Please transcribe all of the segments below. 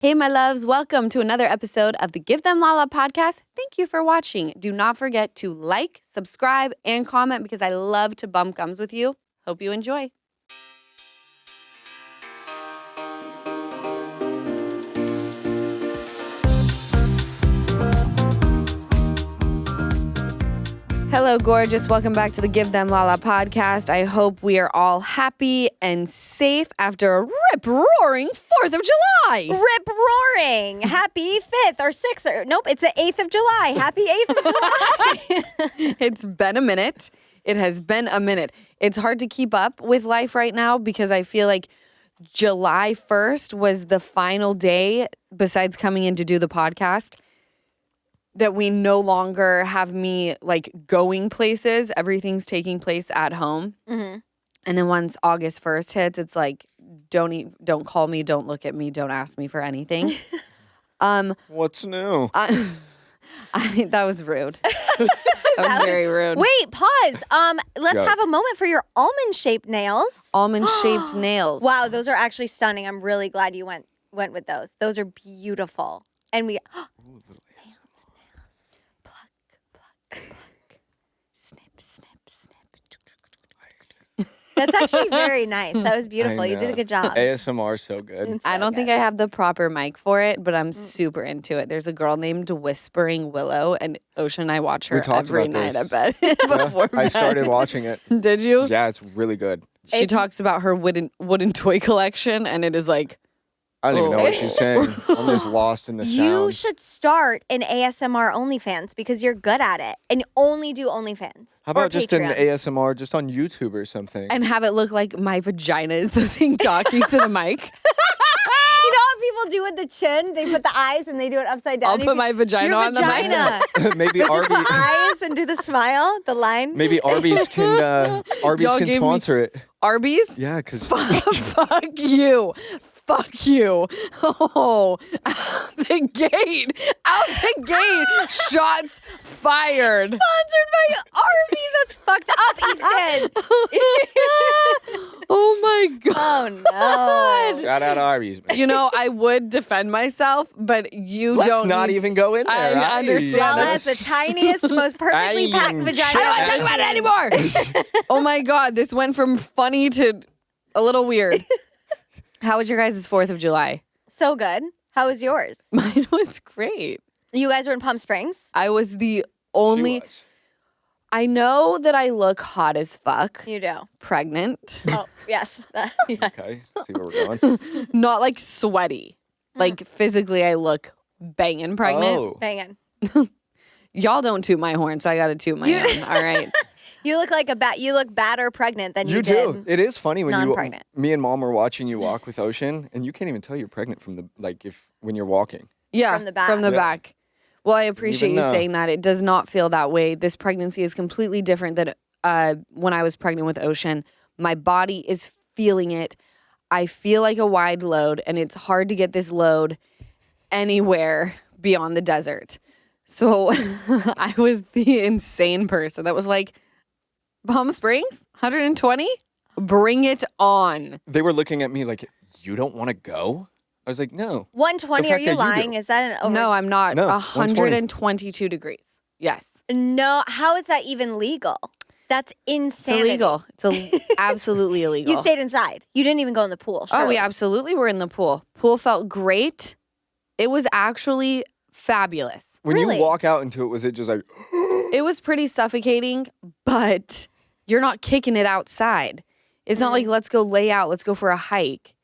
Hey, my loves. Welcome to another episode of the Give Them Lala podcast. Thank you for watching. Do not forget to like, subscribe, and comment because I love to bump gums with you. Hope you enjoy. Hello, gorgeous. Welcome back to the Give Them Lala podcast. I hope we are all happy and safe after a rip-roaring 4th of July. Rip-roaring. Happy 5th or 6th. Nope, it's the 8th of July. Happy 8th of July. It's been a minute. It has been a minute. It's hard to keep up with life right now because I feel like July 1st was the final day, besides coming in to do the podcast, that we no longer have me like going places. Everything's taking place at home. Mm-hmm. And then once August 1st hits, it's like, don't call me, don't look at me, don't ask me for anything. What's new? That was rude. That was very rude. Wait, pause. Let's have a moment for your almond-shaped nails. Almond-shaped nails. Wow, those are actually stunning. I'm really glad you went with those. Those are beautiful. And we... That's actually very nice. That was beautiful. You did a good job. ASMR so good. So I don't think I have the proper mic for it, but I'm super into it. There's a girl named Whispering Willow, and Ocean and I watch her every night at bed before bed. I started watching it. Did you? Yeah, it's really good. She talks about her wooden toy collection, and it is like, I don't even know what she's saying. I'm just lost in the sound. You should start an ASMR OnlyFans because you're good at it and only do OnlyFans. How about or just Patreon. an ASMR just on YouTube or something? and have it look like my vagina is the thing talking to the mic. You know what people do with the chin? They put the eyes and they do it upside down. I'll put my vagina on the mic. Maybe Just Arby's. put eyes and do the smile, the line. Maybe Arby's can sponsor it. Arby's? Yeah, because Fuck you. Fuck you. Oh, out the gate. Out the gate. Shots fired. Sponsored by Arby's. That's fucked up, Easton. Oh my God. Oh, no. shout out Arby's. Man. You know, I would defend myself, but you Let's don't. not even go in there. I understand. Lala has the tiniest, most perfectly packed vagina. I don't want to talk about it anymore. Oh my God. This went from funny to a little weird. How was your guys' 4th of July? So good. How was yours? Mine was great. You guys were in Palm Springs? I was the only... I know that I look hot as fuck. You do. Pregnant. Oh, yes. Yeah. Okay, see where we're going. Not like sweaty. Like physically I look banging pregnant. Oh. Banging. Y'all don't toot my horn, so I got to toot my own. All right. You look like you look badder pregnant than you You did. do. It is funny when non-pregnant. me and Mom were watching you walk with Ocean, and you can't even tell you're pregnant from when you're walking. Yeah. From the back. From the Yeah. back. Well, I appreciate you though. saying that. It does not feel that way. This pregnancy is completely different than when I was pregnant with Ocean. My body is feeling it. I feel like a wide load, and it's hard to get this load anywhere beyond the desert. So I was the insane person that was like, Palm Springs, 120? Bring it on. They were looking at me like, you don't want to go? I was like, no. 120, The are fact you that you lying? do. Is that an over? No, I'm not. No, 122 degrees. Yes. No, how is that even legal? That's It's insanity. illegal. It's absolutely illegal. You stayed inside. You didn't even go in the pool. Oh, surely. we absolutely were in the pool. Pool felt great. It was actually fabulous. When Really? you walk out into it, was it just like, It was pretty suffocating, but you're not kicking it outside. It's not like, let's go lay out, let's go for a hike,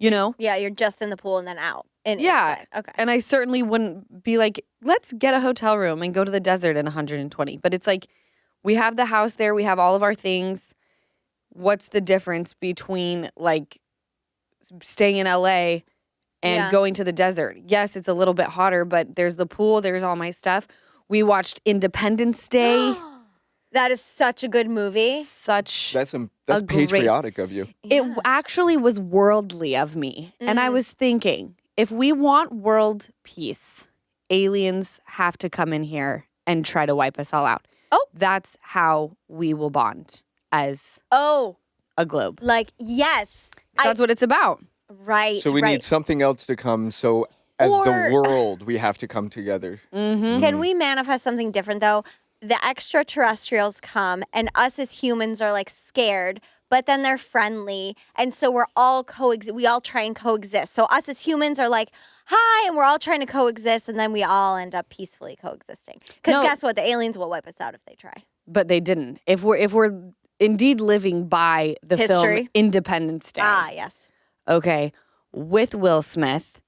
you know? Yeah, you're just in the pool and then out. And Yeah. inside. Okay. And I certainly wouldn't be like, let's get a hotel room and go to the desert in 120. But it's like, we have the house there, we have all of our things. What's the difference between like staying in LA and going to the desert? Yes, it's a little bit hotter, but there's the pool, there's all my stuff. We watched Independence Day. That is such a good movie. Such that's a patriotic of you. It actually was worldly of me. And I was thinking, if we want world peace, aliens have to come in here and try to wipe us all out. Oh. That's how we will bond as Oh, a globe. like, yes. That's what it's about. Right, So we right. need something else to come so As Or- the world, we have to come together. Can we manifest something different though? The extraterrestrials come and us as humans are like scared, but then they're friendly. And so we're all we all try and coexist. So us as humans are like, hi, and we're all trying to coexist, and then we all end up peacefully coexisting. Because No. guess what? The aliens will wipe us out if they try. But they didn't. If we're indeed living by the History? film Independence Day. Ah, yes. Okay. With Will Smith,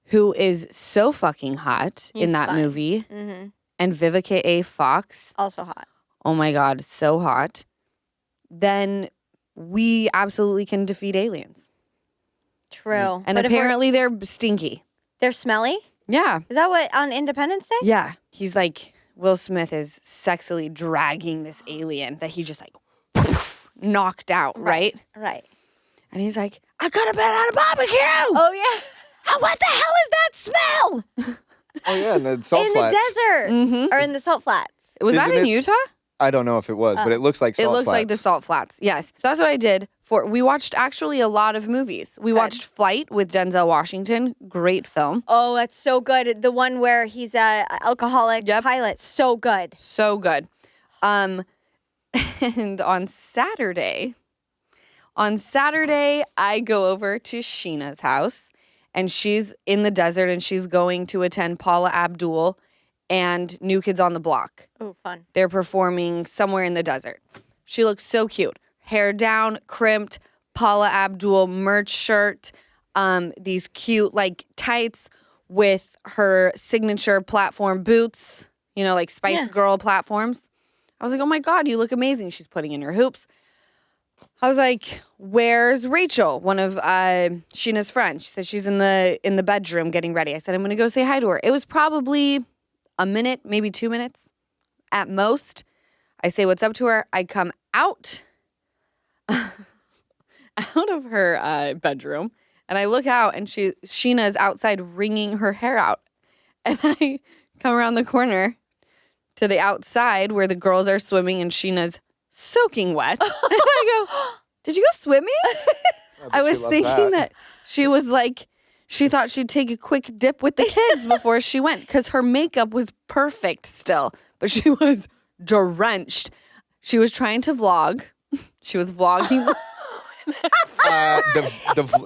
who is so fucking hot in He's that fine. movie. Mm-hmm. And Vivica A. Fox. Also hot. Oh my God, so hot. Then we absolutely can defeat aliens. True. And But if apparently they're stinky. they're smelly? Yeah. Is that what on Independence Day? Yeah. He's like, Will Smith is sexily dragging this alien that he just like poof, knocked out, right? Right. And he's like, I could have been at a barbecue. Oh, yeah. What the hell is that smell? Oh yeah, and the salt In flats. the desert. Mm-hmm. Or in the salt flats. Was that Isn't in it- Utah? I don't know if it was, but it looks like salt It looks flats. like the salt flats. Yes. So that's what I did we watched actually a lot of movies. We watched Flight with Denzel Washington. Great film. Oh, that's so good. The one where he's a alcoholic Yep. pilot. So good. So good. And on Saturday, I go over to Scheana's house, and she's in the desert, and she's going to attend Paula Abdul and New Kids on the Block. Oh, fun. They're performing somewhere in the desert. She looks so cute. Hair down, crimped, Paula Abdul merch shirt, these cute like tights with her signature platform boots, like Spice Girl platforms. I was like, oh my God, you look amazing. She's putting in her hoops. I was like, where's Rachel, one of Sheena's friends? She said she's in the bedroom getting ready. I said, I'm going to go say hi to her. It was probably a minute, maybe 2 minutes at most. I say what's up to her. I come out of her bedroom, and I look out, and Scheana is outside wringing her hair out. And I come around the corner to the outside where the girls are swimming, and Sheena's soaking wet. And I go, did you go swimming? I was thinking that she was like, she thought she'd take a quick dip with the kids before she went, because her makeup was perfect still, but she was drenched. She was trying to vlog. She was vlogging.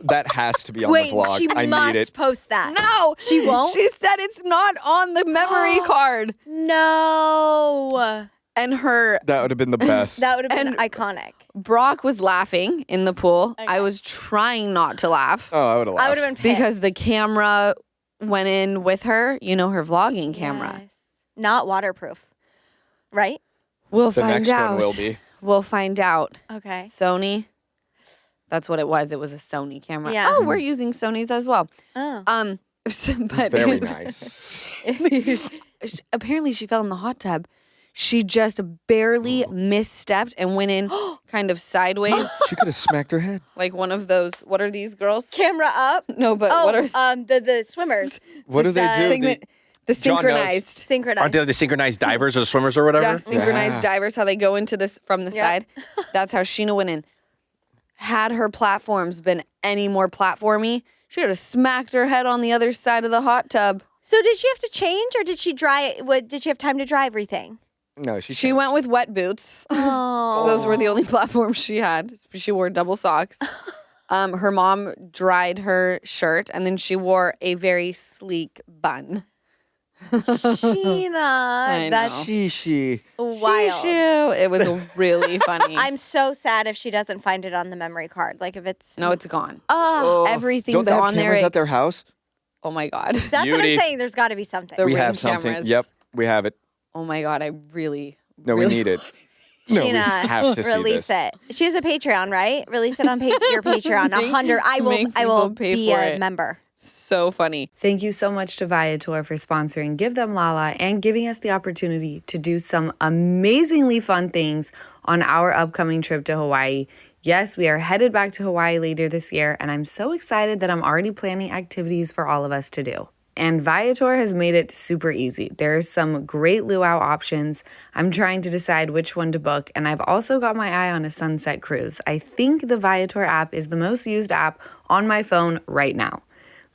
That has to be on Wait, the vlog. she I must need it. post that. No, She won't? She said it's not on the memory card. No. And her That would have been the best. That would have been And- iconic. Brock was laughing in the pool. I Okay. was trying not to laugh I would have laughed. I would have been pissed. because the camera went in with her. Her vlogging camera. Yes. Not waterproof. Right? We'll the find next out. one will be. We'll find out. Okay. Sony. That's what it was. It was a Sony camera. Yeah. Oh, we're using Sony's as well. Oh. But Very nice. apparently she fell in the hot tub. She just barely misstepped and went in kind of sideways, She could have smacked her head. like one of those. What are these girls? Camera up. No, but Oh, what are the swimmers. What do they do? the John knows. synchronized? Synchronized. Aren't they the synchronized divers or swimmers or whatever? Yeah, synchronized Yeah. divers. How they go into this from the Yep. side. That's how Scheana went in. Had her platforms been any more platformy, she would have smacked her head on the other side of the hot tub. So did she have to change, or did she dry? Did she have time to dry everything? No, She went with wet boots. Oh. Those were the only platforms she had. She wore double socks. Her mom dried her shirt, and then she wore a very sleek bun. Sheena, that's She. wild. Shoo. It was really funny. I'm so sad if she doesn't find it on the memory card. Like if it's No, it's gone. oh, Everything's Don't they have on there. cameras at their ex- house? Oh my God. that's what I'm Beauty. saying. There's got to be something. The We Ring have something. cameras. Yep, we have it. Oh my God. I really. No, we need it. No, we Sheena, have to see release this. it. She has a Patreon, right? Release it on your Patreon. Make- 100. I will make people pay be for a it. member. So funny. Thank you so much to Viator for sponsoring Give Them Lala and giving us the opportunity to do some amazingly fun things on our upcoming trip to Hawaii. Yes, we are headed back to Hawaii later this year, and I'm so excited that I'm already planning activities for all of us to do. And Viator has made it super easy. There's some great luau options. I'm trying to decide which one to book, and I've also got my eye on a sunset cruise. I think the Viator app is the most used app on my phone right now.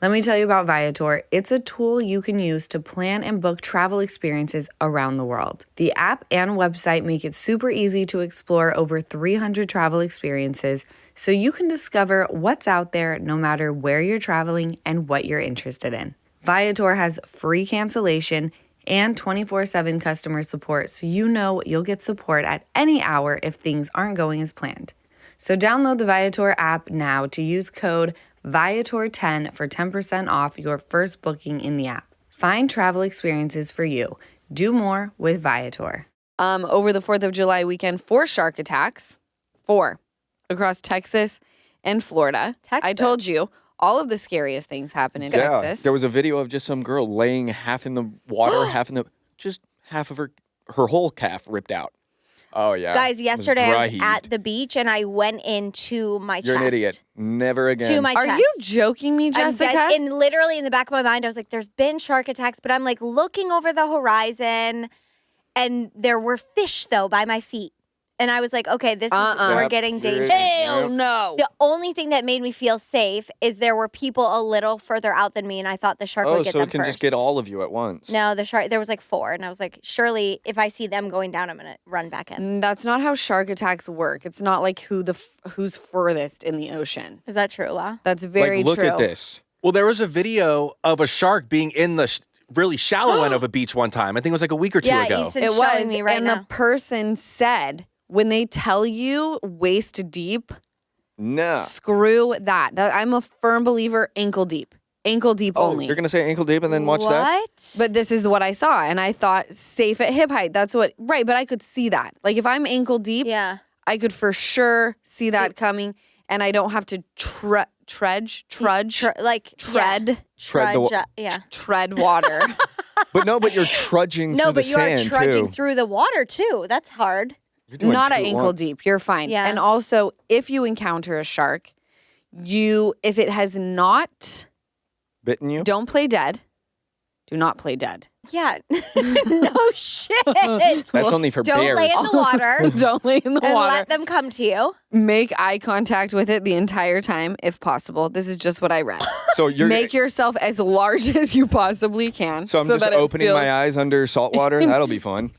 Let me tell you about Viator. It's a tool you can use to plan and book travel experiences around the world. The app and website make it super easy to explore over 300 travel experiences so you can discover what's out there no matter where you're traveling and what you're interested in. Viator has free cancellation and 24/7 customer support, so you know you'll get support at any hour if things aren't going as planned. So download the Viator app now to use code Viator10 for 10% off your first booking in the app. Find travel experiences for you. Do more with Viator. Over the 4th of July weekend, 4 shark attacks. 4 across Texas and Florida. Texas. I told you, all of the scariest things happen in Texas. There was a video of just some girl laying half in the water, just half of her whole calf ripped out. Oh, yeah. Guys, yesterday I dry was heaved. at the beach and I went into my chest. You're an idiot. Never again. To my Are chest. you joking me, I'm Jessica? dead, and literally in the back of my mind, I was like, there's been shark attacks, but I'm like looking over the horizon and there were fish though by my feet. And I was like, okay, this is, we're Yep. getting You're- dangerous. Hell Yep. no. The only thing that made me feel safe is there were people a little further out than me, and I thought the shark Oh, would get so them it can first. just get all of you at once. No, the shark. There was like 4, and I was like, surely if I see them going down, I'm gonna run back in. That's not how shark attacks work. It's not like who's furthest in the ocean. Is that true, La? That's very Like, look true. at this. Well, there was a video of a shark being in the really shallow end of a beach one time. I think it was like a week or two Yeah, ago. Easton's It showing was, me right and now. the person said, when they tell you waist deep, No. screw that. I'm a firm believer, ankle deep. Ankle deep Oh, only. you're going to say ankle deep and then watch that? What? But this is what I saw, and I thought safe at hip height. That's what, right, but I could see that. Like if I'm ankle deep, Yeah. I could for sure see that coming, and I don't have to trudge, Like Tread the trudge. Yeah. tread water. But you're trudging No, through but the you are sand, trudging too. through the water too. That's hard. You're doing Not two at at ankle once. deep. You're fine. Yeah. And also, if you encounter a shark, if it has not, Bitten you? don't play dead. Do not play dead. Yeah. No shit. That's only for Don't bears. lay in the water. Don't lay in the And water. let them come to you. Make eye contact with it the entire time, if possible. This is just what I read. So you're Make yourself as large as you possibly can. So I'm just that it opening feels- my eyes under salt water. That'll be fun.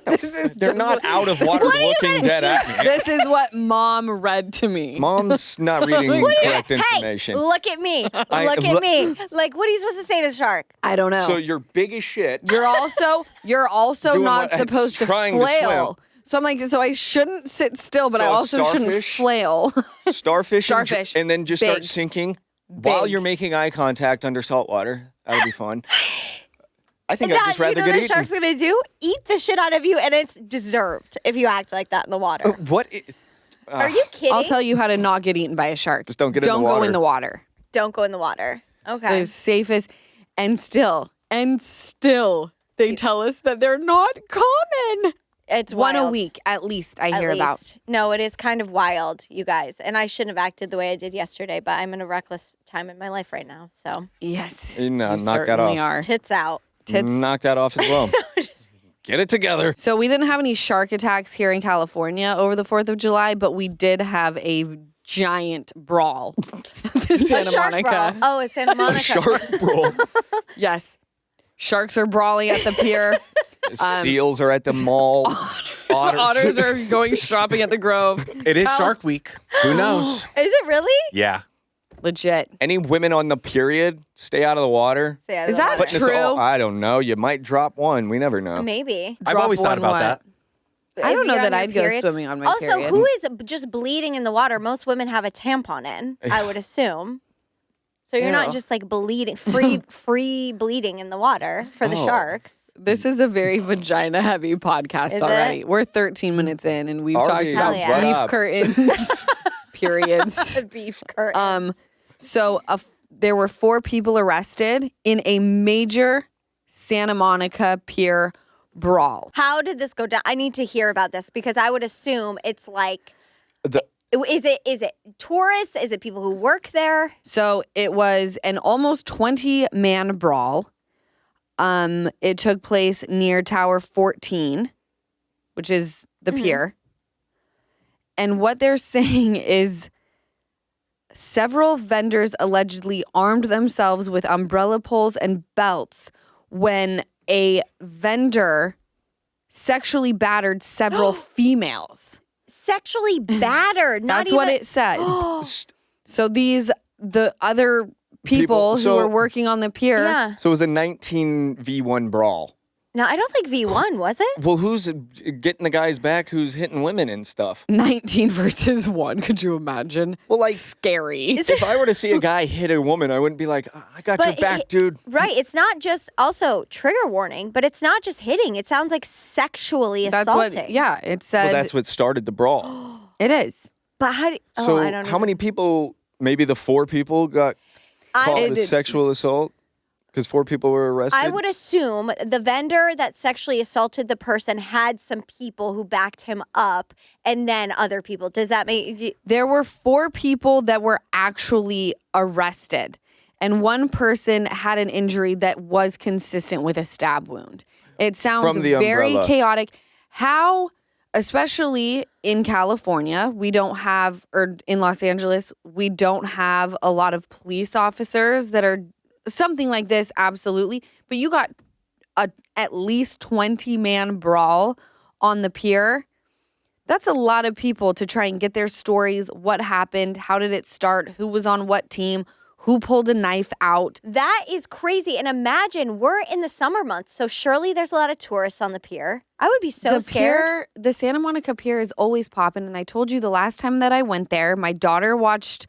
This is They're just not out of water looking dead at me. This is what mom read to me. Mom's not reading correct information. Hey, look at me. Look I- at look- me. Like, what are you supposed to say to shark? I don't know. So you're big as shit. You're also Doing not what- supposed to trying to flail. swim. So I'm like, so I shouldn't sit still, but I So also shouldn't starfish? flail. Starfish, Starfish. and then just Big. start sinking while Big. you're making eye contact under salt water. That'll be fun. I think I'd That just you rather know get the eaten. shark's gonna do? Eat the shit out of you, and it's deserved if you act like that in the water. What? Are you kidding? I'll tell you how to not get eaten by a shark. Just don't get in the Don't go water. in the water. Don't go in the water. Okay. The safest, and still, they tell us that they're not common. It's One a wild. week at least. I At hear about. least. No, it is kind of wild, you guys. And I shouldn't have acted the way I did yesterday, but I'm in a reckless time in my life right now. So Yes, You know, you knock that certainly off. are. tits out. Tits. Knock that off as well. Get it together. So we didn't have any shark attacks here in California over the 4th of July, but we did have a giant brawl. in A Santa shark Monica. brawl. Oh, it's Santa Monica. Shark roll. Yes. Sharks are brawling at the pier. Seals are at the mall. Otters are going shopping at the Grove. It is Shark Week. Who knows? Is it really? Yeah. Legit. Any women on the period, stay out of the water. Stay out of Is the that water. Putting us true? all- I don't know. You might drop one. We never know. Maybe. I've Drop always thought one about what? that. I If don't know you're that on your I'd go period. swimming on my also, period. who is just bleeding in the water? Most women have a tampon in, I would assume. So you're not Ew. just like bleeding, free bleeding in the water for the Oh. sharks. This is a very vagina-heavy podcast Is already. it? We're 13 minutes in, and we've Already, talked about Hell yeah. beef what up? curtains, periods. The beef curtain. So there were 4 people arrested in a major Santa Monica pier brawl. How did this go down? I need to hear about this because I would assume it's like, The- is it tourists? Is it people who work there? So it was an almost 20-man brawl. It took place near Tower 14, which is the pier. And what they're saying is several vendors allegedly armed themselves with umbrella poles and belts when a vendor sexually battered several females. Sexually battered. That's what it says. So the other people who were working on the pier. Yeah. So it was a 19v1 brawl. No, I don't think V1, was it? Well, who's getting the guys back who's hitting women and stuff? 19 versus 1. Could you imagine? Well, like, scary. if I were to see a guy hit a woman, I wouldn't be like, I got your back, dude. Right. It's not just, also, trigger warning, but it's not just hitting. It sounds like sexually assaulting. It said. Well, that's what started the brawl. It is. But how do So I don't know. how many people, maybe the 4 people got caught with sexual assault? Because 4 people were arrested? I would assume the vendor that sexually assaulted the person had some people who backed him up and then other people. Does that make... There were 4 people that were actually arrested. And one person had an injury that was consistent with a stab wound. It sounds From the very umbrella. chaotic. How, especially in California, we don't have, or in Los Angeles, we don't have a lot of police officers that are something like this, absolutely. But you got at least 20-man brawl on the pier. That's a lot of people to try and get their stories. What happened? How did it start? Who was on what team? Who pulled a knife out? That is crazy. And imagine, we're in the summer months, so surely there's a lot of tourists on the pier. I would be so scared. The Santa Monica Pier is always popping. And I told you the last time that I went there, my daughter watched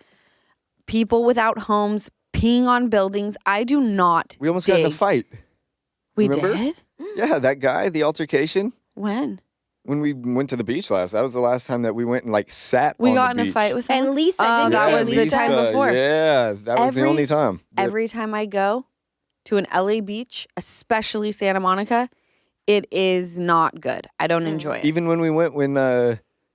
people without homes peeing on buildings. I do not We almost got in a fight. We Remember? did? Yeah, that guy, the altercation. When? When we went to the beach last. That was the last time that we went and like sat We on got the in beach. a fight with someone? And Lisa, Oh, didn't that you? was the time Lisa, before. Yeah, that was the only time. Every time I go to an LA beach, especially Santa Monica, it is not good. I don't enjoy it. Even when we went when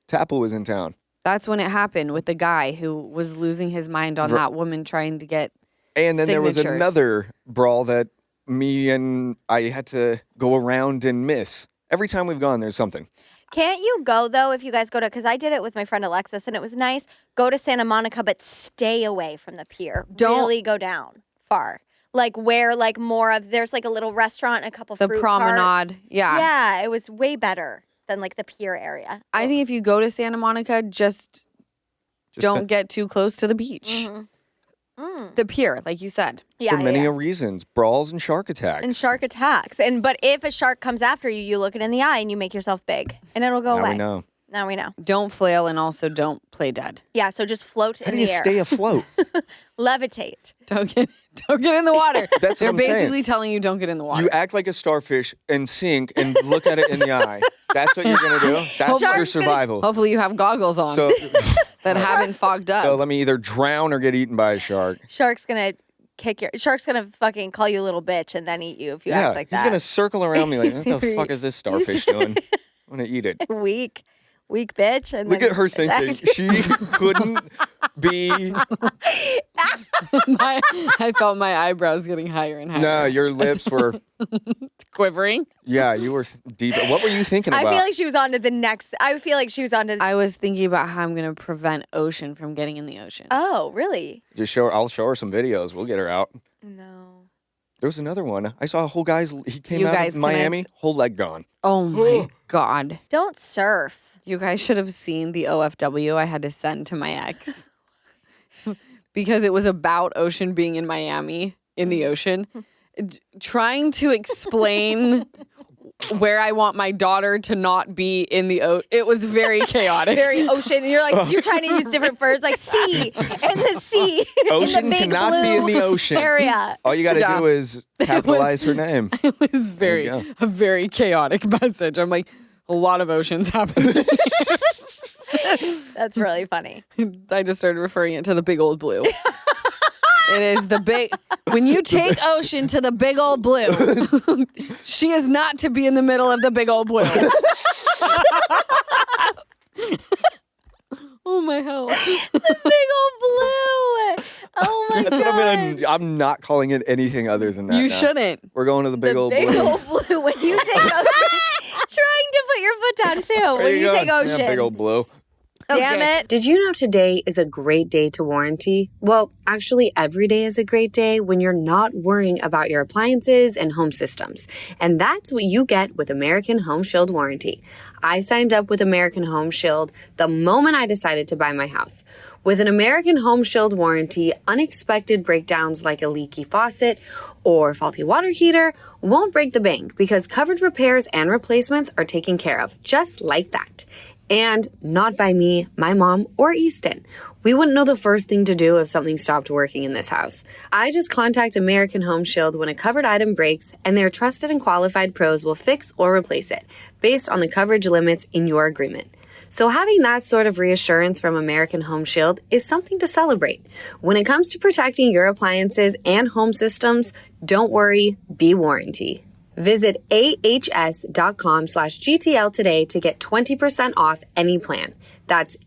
Tapple was in town. That's when it happened with the guy who was losing his mind on that woman trying to get And then there was signatures. another brawl that me and I had to go around and miss. Every time we've gone, there's something. Can't you go, though, if you guys go to, because I did it with my friend Alexis, and it was nice, go to Santa Monica, but stay away from the pier. Don't- really go down far. Like where, like more of, there's like a little restaurant and a couple the fruit promenade. carts. Yeah. Yeah, it was way better than like the pier area. I think if you go to Santa Monica, just don't get too close to the beach. The pier, like you said. Yeah, For many yeah. reasons. Brawls and shark attacks. And shark attacks. But if a shark comes after you, you look it in the eye and you make yourself big, and it'll go Now away. we know. Now we know. Don't flail and also don't play dead. Yeah, so just float How in do you the air. stay afloat? Levitate. Don't get in the water. That's what They're I'm saying. basically telling you don't get in the water. You act like a starfish and sink and look at it in the eye. That's what you're going to do? That's your survival. Hopefully you have goggles on So, that haven't fogged up. so let me either drown or get eaten by a shark. Shark's gonna fucking call you a little bitch and then eat you if you Yeah, act like that. he's going to circle around me like, what the fuck is this starfish doing? I'm going to eat it. Weak bitch. And Look then at her thinking. attacks you. She couldn't be. I felt my eyebrows getting higher and higher. No, your lips were. Quivering. Yeah, you were deep. What were you thinking about? I feel like she was on to the next. I feel like she was on to. I was thinking about how I'm going to prevent Ocean from getting in the ocean. Oh, really? Just show her. I'll show her some videos. We'll get her out. No. There was another one. I saw a whole guy's. He came You out guys of Miami, connect? whole leg gone. Oh my God. Don't surf. You guys should have seen the OFW I had to send to my ex. Because it was about Ocean being in Miami, in the ocean. Trying to explain where I want my daughter to not be in the ocean. It was very chaotic. Very ocean. And you're like, you're trying to use different words like sea and the sea. Ocean in the big cannot be in blue the ocean. area. All you got to Yeah. do is capitalize her name. It was There you a very chaotic message. I'm like, a lot of oceans happen. That's really funny. I just started referring it to the big old blue. It is the big. When you take Ocean to the big old blue, she is not to be in the middle of the big old blue. Oh my hell! The big old blue. Oh my That's god. what I'm not calling it anything other than that. You now. shouldn't. We're going to the big the old big blue. old blue. When you take ocean, trying to put your foot down too. There when you go. take Yeah, ocean. big old blue. Damn Okay. it. Did you know today is a great day to warranty? Well, actually, every day is a great day when you're not worrying about your appliances and home systems. And that's what you get with American Home Shield Warranty. I signed up with American Home Shield the moment I decided to buy my house. With an American Home Shield warranty, unexpected breakdowns like a leaky faucet or faulty water heater won't break the bank because covered repairs and replacements are taken care of just like that. And not by me, my mom, or Easton. We wouldn't know the first thing to do if something stopped working in this house. I just contact American Home Shield when a covered item breaks, and their trusted and qualified pros will fix or replace it based on the coverage limits in your agreement. So having that sort of reassurance from American Home Shield is something to celebrate. When it comes to protecting your appliances and home systems, don't worry, be warranty. Visit ahs.com/GTL today to get 20% off any plan. That's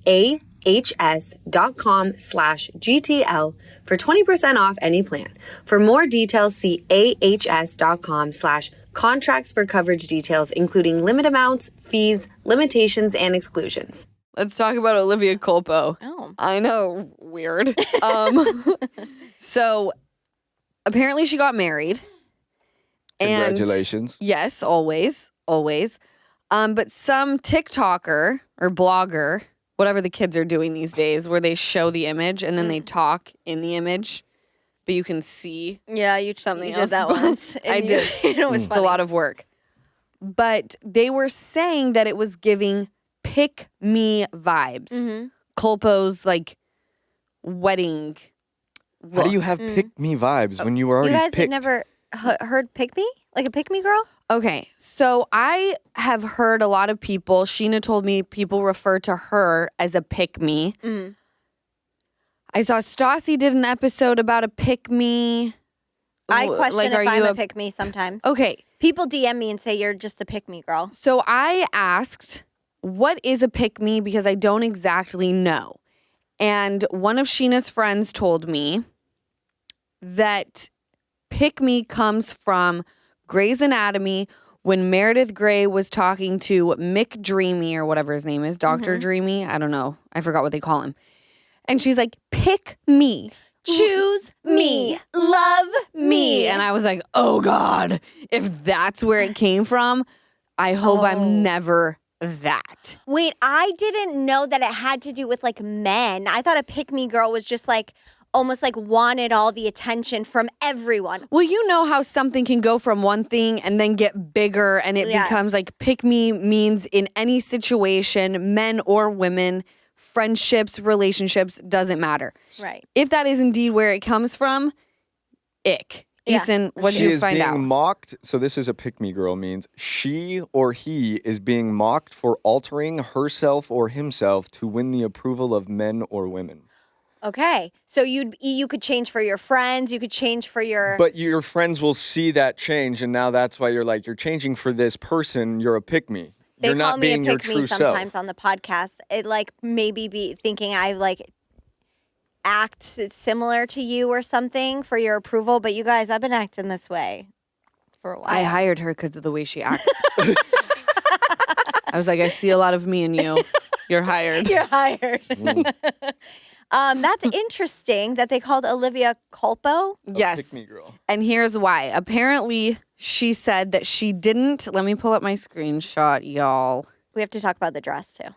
ahs.com/GTL for 20% off any plan. For more details, see ahs.com/contracts for coverage details, including limit amounts, fees, limitations, and exclusions. Let's talk about Olivia Culpo. Oh. I know, weird. So apparently she got married. And Congratulations. yes, always. But some TikToker or blogger, whatever the kids are doing these days, where they show the image and then they talk in the image, but you can see Yeah, you something you else. did that once. I and did. It was It's funny. a lot of work. But they were saying that it was giving pick me vibes. Mhm. Culpo's like wedding. How do you look. have pick me vibes when you were You already guys picked? had never heard pick me? Like a pick me girl? Okay, so I have heard a lot of people, Scheana told me people refer to her as a pick me. Mm. I saw Stassi did an episode about a pick me. I question if I'm you a pick me sometimes. Okay, People DM me and say you're just a pick me girl. so I asked, what is a pick me? Because I don't exactly know. And one of Sheena's friends told me that pick me comes from Grey's Anatomy when Meredith Grey was talking to Mick Dreamy or whatever his name is, Dr. Dreamy. I don't know. I forgot what they call him. And she's like, pick me. Choose me. Love me. And I was like, oh God, if that's where it came from, I hope I'm never that. Wait, I didn't know that it had to do with like men. I thought a pick me girl was just like almost like wanted all the attention from everyone. Well, you know how something can go from one thing and then get bigger and it Yes. becomes like pick me means in any situation, men or women, friendships, relationships, doesn't matter. Right. If that is indeed where it comes from, ick. Yeah. Easton, what did She you is find being out? mocked. So this is a pick me girl means she or he is being mocked for altering herself or himself to win the approval of men or women. Okay. So you could change for your friends, you could change for your But your friends will see that change, and now that's why you're like, you're changing for this person. You're a pick me. They You're call not me being a your pick me true sometimes self. on the podcast. It like maybe be thinking I like act similar to you or something for your approval, but you guys, I've been acting this way for a while. I hired her because of the way she acts. I was like, I see a lot of me in you. You're hired. You're hired. Mm. That's interesting that they called Olivia Culpo. Yes. Pick me girl. And here's why. Apparently, she said that she didn't. Let me pull up my screenshot, y'all. We have to talk about the dress too.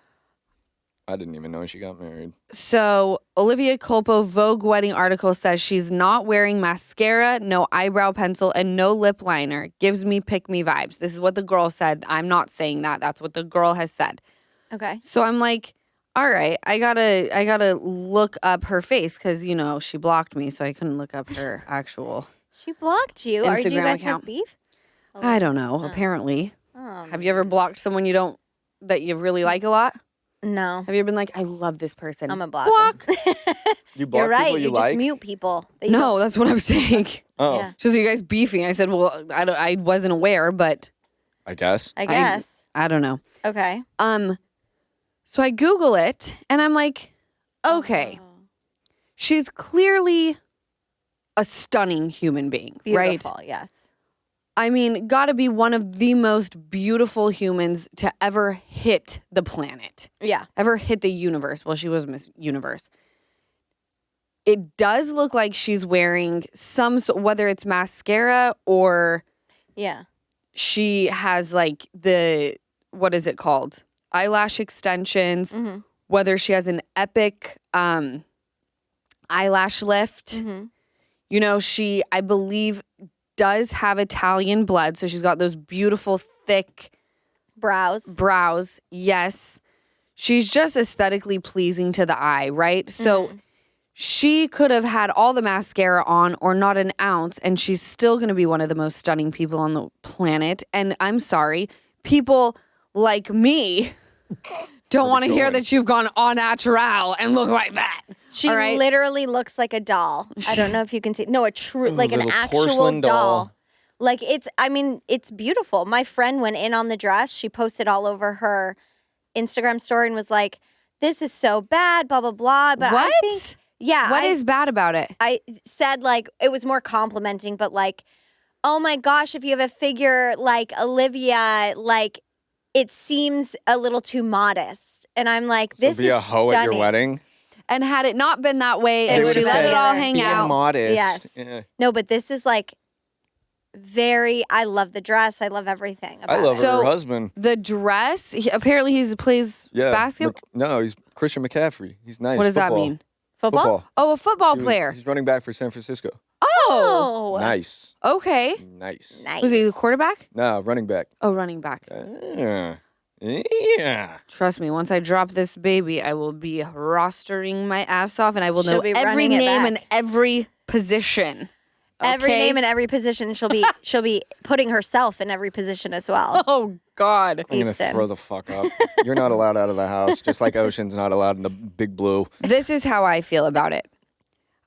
I didn't even know she got married. So, Olivia Culpo Vogue wedding article says she's not wearing mascara, no eyebrow pencil, and no lip liner. Gives me pick me vibes. This is what the girl said. I'm not saying that. That's what the girl has said. Okay. So I'm like, all right, I gotta look up her face because you know she blocked me, so I couldn't look up her actual. She blocked you. Do you Instagram guys account. have beef? I don't know. Apparently, have you ever blocked someone that you really like a lot? No. Have you ever been like, I love this person? I'm a block. block. You block You're right. people You like? just mute people. that you No, that's what I'm saying. Oh, Yeah. Just you guys beefing. I said, well, I wasn't aware, but I guess. I guess. I don't know. Okay. So I Google it and I'm like, okay, she's clearly a stunning human being, right? Beautiful. Yes. I mean, gotta be one of the most beautiful humans to ever hit the planet, Yeah. ever hit the universe. Well, she was Miss Universe. It does look like she's wearing whether it's mascara or Yeah. she has like what is it called? Eyelash extensions, whether she has an epic eyelash lift. You know, she, I believe, does have Italian blood. So she's got those beautiful, thick brows. Yes. She's just aesthetically pleasing to the eye, right? So she could have had all the mascara on or not an ounce, and she's still going to be one of the most stunning people on the planet. And I'm sorry, people like me don't want to hear that you've gone au natural and look like that. She all right? literally looks like a doll. I don't know if you can see. No, a true, like an little actual porcelain doll. Like it's beautiful. My friend went in on the dress. She posted all over her Instagram story and was like, "This is so bad, blah, blah, blah." But What? I think, yeah. What is bad about it? I said like, it was more complimenting, but like, oh my gosh, if you have a figure like Olivia, like it seems a little too modest. And I'm like, this be is a hoe stunning. at your wedding. And had it not been that way, They and she would've let said it all better. hang Being out. modest. Yes. Yeah. No, but this is like I love the dress. I love everything about I love it. So- her husband. The dress, apparently he plays Yeah. basketball. No, he's Christian McCaffrey. He's nice. What does that Football. mean? Football? Oh, a football He was- player. He's running back for San Francisco. Oh, Oh. Nice. okay. Nice. Nice. Was he the quarterback? No, running back. Oh, running back. Yeah. Yeah. Trust me, once I drop this baby, I will be rostering my ass off, and I will She'll know be every running it name back. and every position. Every Okay? name and every position. She'll be putting herself in every position as well. Oh God. I'm going to Easton. throw the fuck up. You're not allowed out of the house, just like Ocean's not allowed in the big blue. This is how I feel about it.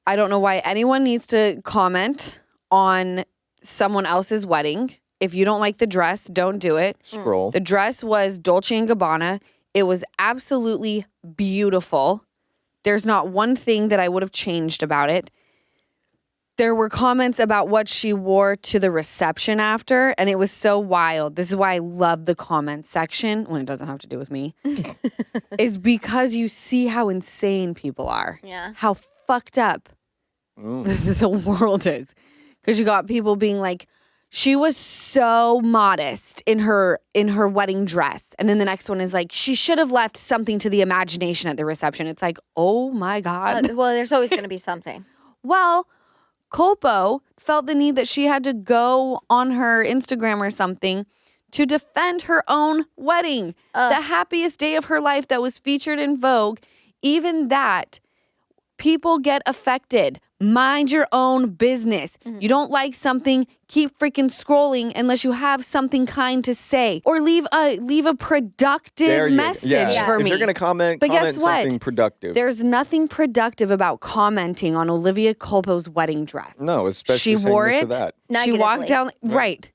I don't know why anyone needs to comment on someone else's wedding. If you don't like the dress, don't do it. Scroll. The dress was Dolce & Gabbana. It was absolutely beautiful. There's not one thing that I would have changed about it. There were comments about what she wore to the reception after, and it was so wild. This is why I love the comment section, when it doesn't have to do with me, is because you see how insane people are. Yeah. How fucked up the world is. Because you got people being like, she was so modest in her wedding dress. And then the next one is like, she should have left something to the imagination at the reception. It's like, oh my God. Well, there's always going to be something. Well, Culpo felt the need that she had to go on her Instagram or something to defend her own wedding. The happiest day of her life that was featured in Vogue. Even that, people get affected. Mind your own business. You don't like something, keep freaking scrolling unless you have something kind to say. Or leave a productive message for if me. you're going to comment, But comment guess what? something productive. There's nothing productive about commenting on Olivia Culpo's wedding dress. No, especially she saying wore this or it. that. She walked down right.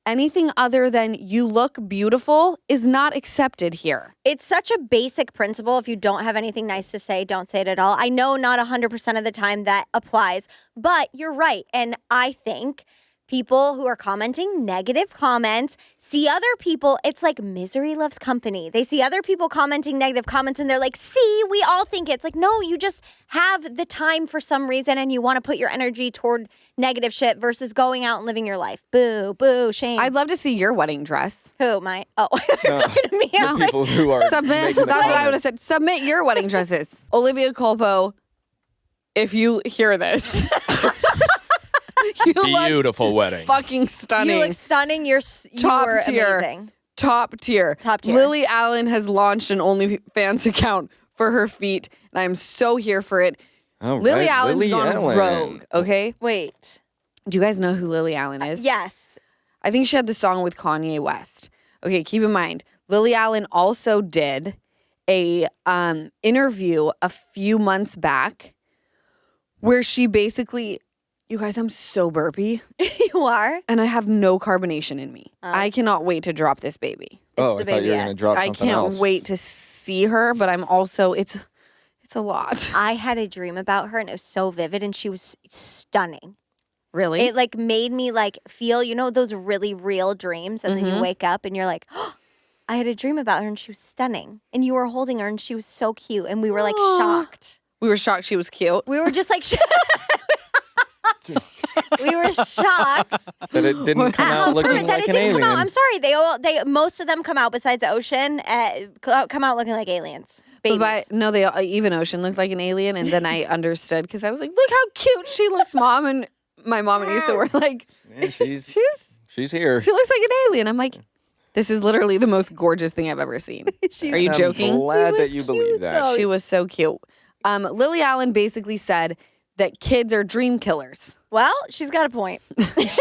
Anything other than you look beautiful is not accepted here. It's such a basic principle. If you don't have anything nice to say, don't say it at all. I know not 100% of the time that applies, but you're right. And I think people who are commenting negative comments see other people. It's like misery loves company. They see other people commenting negative comments and they're like, see, we all think it's like, no, you just have the time for some reason and you want to put your energy toward negative shit versus going out and living your life. Boo, boo, shame. I'd love to see your wedding dress. Who, my? Oh, you're talking to me. The I'm like, people who are Submit. making the That's what I would have comments. said. Submit your wedding dresses. Olivia Culpo, if you hear this, you look Beautiful wedding. fucking stunning. you look stunning. You Top were tier. amazing. Top tier. Top tier. Lily Allen has launched an OnlyFans account for her feet, and I'm so here for it. All Lily right, Allen's Lily gone Allen. rogue, okay? Wait. Do you guys know who Lily Allen is? Yes. I think she had the song with Kanye West. Okay, keep in mind, Lily Allen also did a interview a few months back where she basically, you guys, I'm so burpy You are. and I have no carbonation in me. I cannot wait to drop this baby. Oh, the I thought you baby were going ass. to drop I something can't else. wait to see her, but I'm also it's a lot. I had a dream about her and it was so vivid and she was stunning. Really? It like made me like feel, you know, those really real dreams. And then you wake up and you're like, oh, I had a dream about her and she was stunning. And you were holding her and she was so cute. And we were like shocked. We were shocked she was cute. We were just like, we were shocked. That it didn't come out looking like an alien. I'm sorry. They most of them come out besides Ocean, come out looking like aliens. Babies. But no, they even Ocean looked like an alien, and then I understood because I was like, "Look how cute she looks, Mom!" And my mom and Easton were like, Yeah, she's here. She looks like an alien." I'm like, "This is literally the most gorgeous thing I've ever seen." Are you joking? I'm glad that you believe that. She was so cute. Lily Allen basically said that kids are dream killers. Well, she's got a point.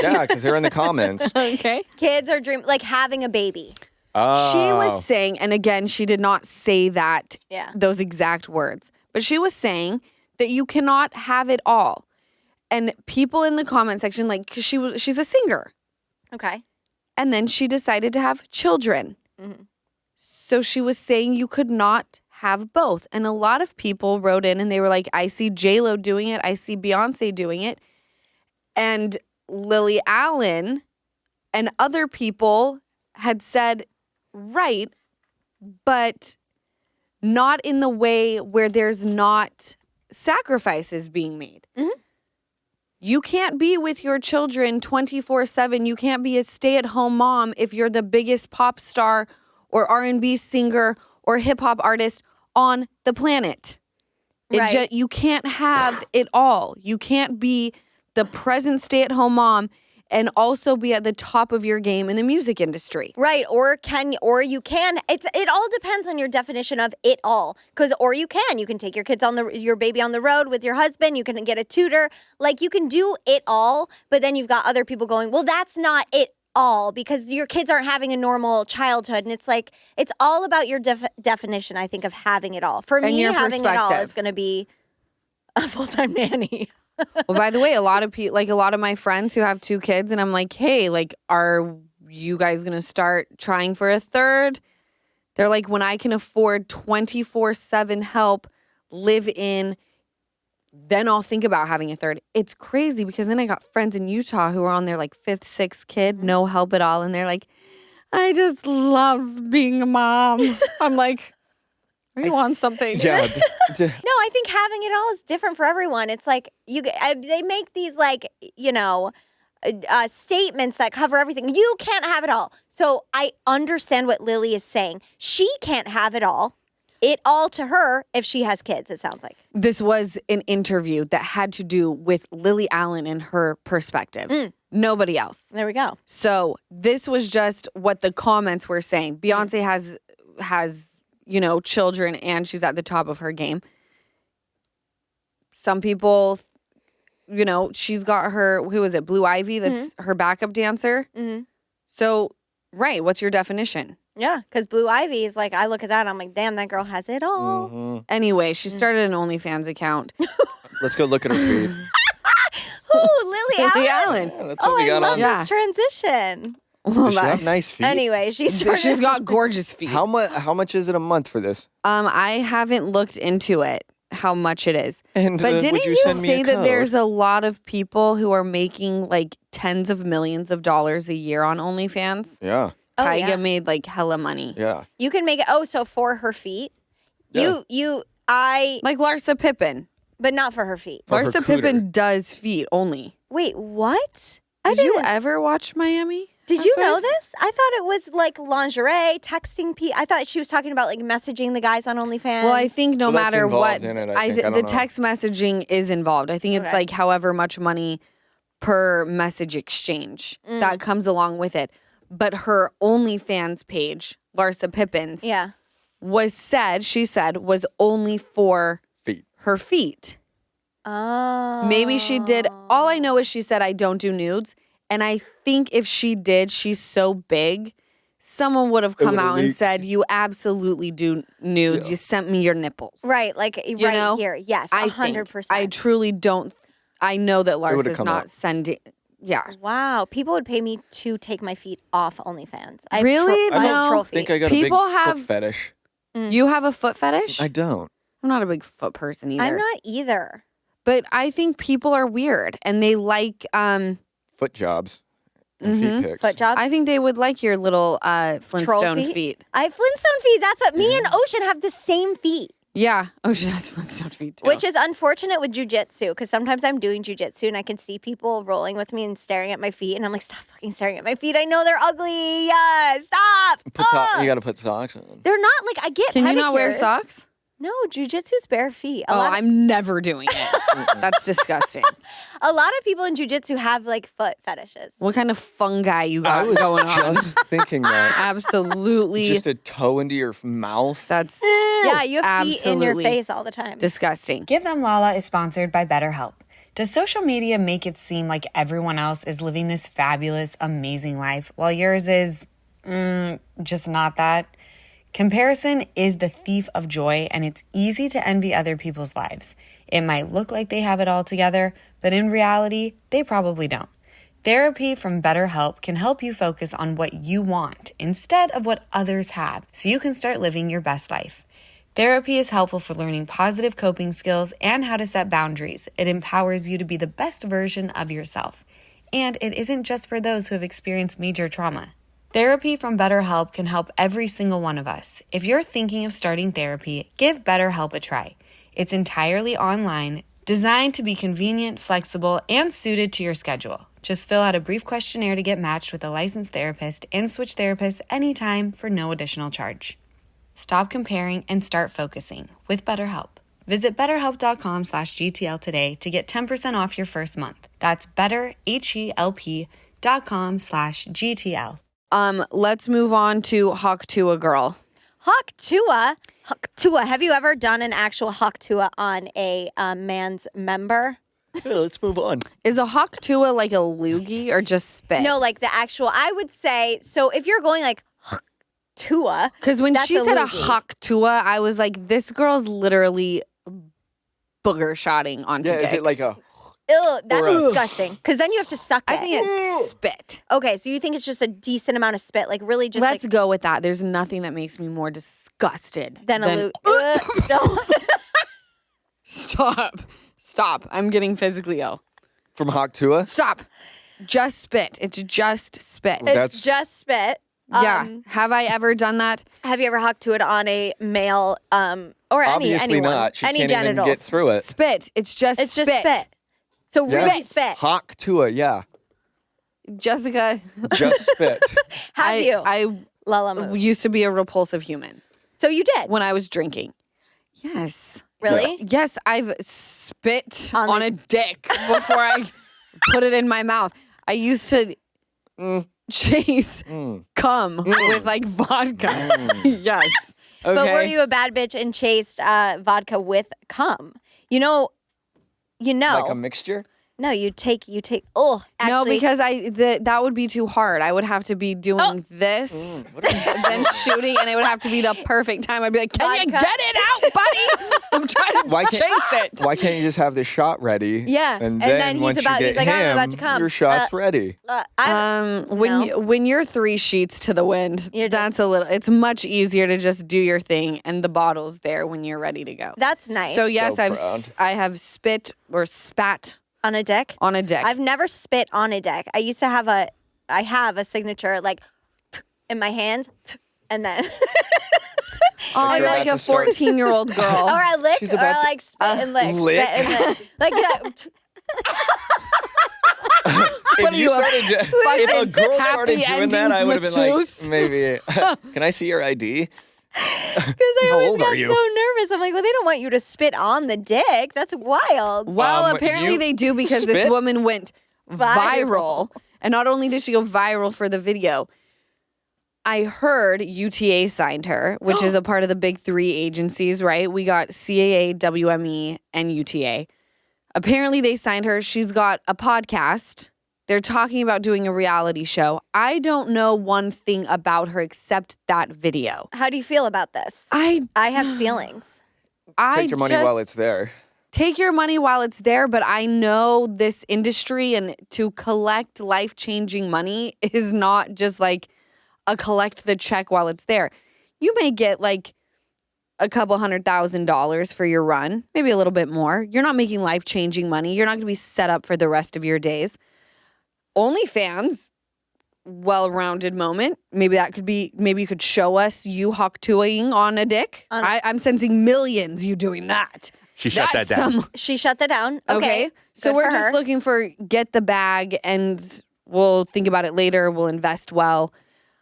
Yeah, because they're in the comments. Okay. Kids are like having a baby. Oh. She was saying, and again, she did not say that, those exact words, but she was saying that you cannot have it all. And people in the comment section, like, 'cause she's a singer. Okay. And then she decided to have children. Mm-hmm. So she was saying you could not have both. And a lot of people wrote in and they were like, I see J-Lo doing it. I see Beyonce doing it. And Lily Allen and other people had said, right, but not in the way where there's not sacrifices being made. Mm-hmm. You can't be with your children 24/7. You can't be a stay-at-home mom if you're the biggest pop star or R&B singer or hip-hop artist on the planet. Right. You can't have it all. You can't be the present stay-at-home mom and also be at the top of your game in the music industry. Right. Or you can. It all depends on your definition of it all. You can take your kids your baby on the road with your husband. You can get a tutor. Like you can do it all. But then you've got other people going, well, that's not it all because your kids aren't having a normal childhood. And it's like, it's all about your definition, I think, of having it all. For me, having it all is going to be a full-time nanny. Well, by the way, a lot of my friends who have 2 kids, and I'm like, hey, like, are you guys going to start trying for a third? They're like, when I can afford 24/7 help, live in, then I'll think about having a third. It's crazy because then I got friends in Utah who are on their like 5th, 6th kid, no help at all. And they're like, I just love being a mom. I'm like, are you on something? Yeah. No, I think having it all is different for everyone. It's like they make these like, statements that cover everything. You can't have it all. So I understand what Lily is saying. She can't have it all. It all to her if she has kids, it sounds like. This was an interview that had to do with Lily Allen and her perspective. Nobody else. There we go. So this was just what the comments were saying. Beyonce has children and she's at the top of her game. Some people, she's got her, who is it, Blue Ivy, that's her backup dancer. Mm-hmm. So, right, what's your definition? Yeah, because Blue Ivy is like, I look at that and I'm like, damn, that girl has it all. Mm-hmm. Anyway, she started an OnlyFans account. Let's go look at her feed. Ooh, Lily Allen. Yeah, that's what we got I love on. this transition. Well, Does she have nice feet? Anyway, she's got gorgeous feet. How much is it a month for this? I haven't looked into it, how much it is. And but didn't would you you send me a say that code? there's a lot of people who are making like tens of millions of dollars a year on OnlyFans? Yeah. Tyga made like hella money. Yeah. You can make it. Oh, so for her feet, Yeah. Like Larsa Pippen. but not for her feet. For her Larsa cooter. Pippen does feet only. Wait, what? Did you ever watch Miami? Did you know Housewives? this? I thought it was like lingerie, texting. I thought she was talking about like messaging the guys on OnlyFans. Well, I think no Well, that's matter what, involved in it, I think. I don't the know. text messaging is involved. I think it's Okay. like however much money per message exchange that comes along with it. But her OnlyFans page, Larsa Pippen's, yeah. she said, was only for Feet. her feet. Oh. Maybe she did. All I know is she said, I don't do nudes. And I think if she did, she's so big, someone would have come would've out and leaked. said, you absolutely do nudes. Yeah. You sent me your nipples. Right, like You right know? here. Yes, I 100%. think. I truly don't. I know that would've Larsa's come not out. sending. Yeah. Wow, people would pay me to take my feet off OnlyFans. I Really? I No. have I trophy. think I got People a big have- foot fetish. You have a foot fetish? I don't. I'm not a big foot person either. I'm not either. But I think people are weird and they like Foot jobs and feet pics. Foot jobs. I think they would like your little Flintstone feet? feet. I have Flintstone feet. That's what me and Ocean have the same feet. Yeah. Oh, she has Flintstone feet too. Which is unfortunate with jujitsu because sometimes I'm doing jujitsu and I can see people rolling with me and staring at my feet, and I'm like, stop fucking staring at my feet. I know they're ugly. Stop. You got to put socks on. They're not like I get. Can you not wear pedicures. socks? No, jujitsu's bare feet. Oh, I'm never doing it. That's disgusting. A lot of people in jujitsu have like foot fetishes. What kind of fungi you I got was going on? just thinking that. Absolutely. Just a toe into your mouth. That's Yeah, you have feet in your absolutely face all the time. disgusting. Give Them Lala is sponsored by BetterHelp. Does social media make it seem like everyone else is living this fabulous, amazing life while yours is just not that? Comparison is the thief of joy, and it's easy to envy other people's lives. It might look like they have it all together, but in reality, they probably don't. Therapy from BetterHelp can help you focus on what you want instead of what others have, so you can start living your best life. Therapy is helpful for learning positive coping skills and how to set boundaries. It empowers you to be the best version of yourself. And it isn't just for those who have experienced major trauma. Therapy from BetterHelp can help every single one of us. If you're thinking of starting therapy, give BetterHelp a try. It's entirely online, designed to be convenient, flexible, and suited to your schedule. Just fill out a brief questionnaire to get matched with a licensed therapist and switch therapists anytime for no additional charge. Stop comparing and start focusing with BetterHelp. Visit betterhelp.com/GTL today to get 10% off your first month. That's betterhelp.com/GTL. Let's move on to Hawk Tuah girl. Hawk Tuah. Hawk Tuah. Have you ever done an actual Hawk Tuah on a man's member? Yeah, let's move on. Is a Hawk Tuah like a loogie or just spit? No, like the actual. I would say so. If you're going like Hawk Tuah, Because when that's she said a loogie. Hawk Tuah, I was like, this girl's literally booger shotting onto Yeah, dicks. is it like a... Ew, that's Or a- disgusting. Because then you have to suck it. I think it's spit. Okay, so you think it's just a decent amount of spit, like really just Let's like go with that. There's nothing that makes me more disgusted than a loot. Don't. Stop. I'm getting physically ill. From Hawk Tuah? Stop. Just spit. It's just spit. It's just spit. Yeah. Have I ever done that? Have you ever Hawk Tuah on a male or Obviously anyone? not. She any can't genitals? even get through it. Spit. It's just It's spit. just spit. So Yeah. really spit. Hawk Tuah, yeah. Jessica, Just spit. Have you? I Lala move. used to be a repulsive human So you did. when I was drinking. Yes. Really? Yes, I've spit On on the- a dick before I put it in my mouth. I used to chase cum with like vodka. Yes. Okay. But were you a bad bitch and chased vodka with cum? You know. Like a mixture? No, you take. Oh, actually, No, because that would be too hard. I would have to be doing this, then shooting, and it would have to be the perfect time. I'd be like, "Can you Vodka. get it out, buddy? I'm trying to chase it." Why can't you just have the shot ready? Yeah, And and then, then he's once about- you he's get like, I'm him, about to come. your shot's ready. When you're 3 sheets to the wind, You're just- it's much easier to just do your thing, and the bottle's there when you're ready to go. that's nice. So yes, proud. I have spit or spat on a dick. on a dick. I've never spit on a dick. I used to have I have a signature like in my hands, and then oh, you're about like a to start. 14-year-old or girl. I lick, She's or about I to- like spit and lick, lick? spit and lick, like that. If are you you, a started, if a girl started happy doing that, I would have been like, masseuse? maybe. Can I see your ID? Because I How always old got are you? so nervous. I'm like, well, they don't want you to spit on the dick. That's wild. Well, apparently you they do because this spit? woman went Viral. viral. And not only did she go viral for the video, I heard UTA signed her, which is a part of the big 3 agencies, right? We got CAA, WME, and UTA. Apparently they signed her. She's got a podcast. They're talking about doing a reality show. I don't know one thing about her except that video. How do you feel about this? I have feelings. Take your money while it's there. Take your money while it's there, but I know this industry, and to collect life-changing money is not just like a collect the check while it's there. You may get like a couple $100,000 for your run, maybe a little bit more. You're not making life-changing money. You're not going to be set up for the rest of your days. OnlyFans, well-rounded moment. Maybe that could be, maybe you could show us you Hawk Tuahing on a dick. I'm sensing millions you doing that. She shut that down. She shut that down. Okay. So Good we're for just her. looking for get the bag and we'll think about it later. We'll invest well.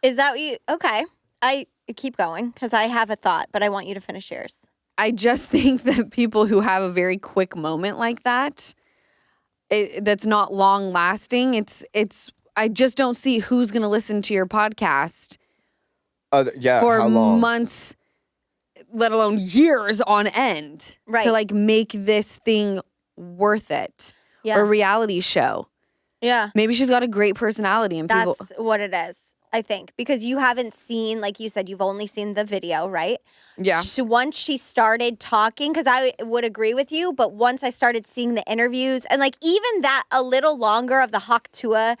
Is that what you? Okay. I keep going because I have a thought, but I want you to finish yours. I just think that people who have a very quick moment like that, that's not long lasting. I just don't see who's going to listen to your podcast for how long? months, let alone years on end, Right. to like make this thing worth it. Yeah. Or a reality show. Yeah. Maybe she's got a great personality and people. That's what it is, I think, because you haven't seen, like you said, you've only seen the video, right? Yeah. Once she started talking, because I would agree with you, but once I started seeing the interviews and like even that a little longer of the Hawk Tuah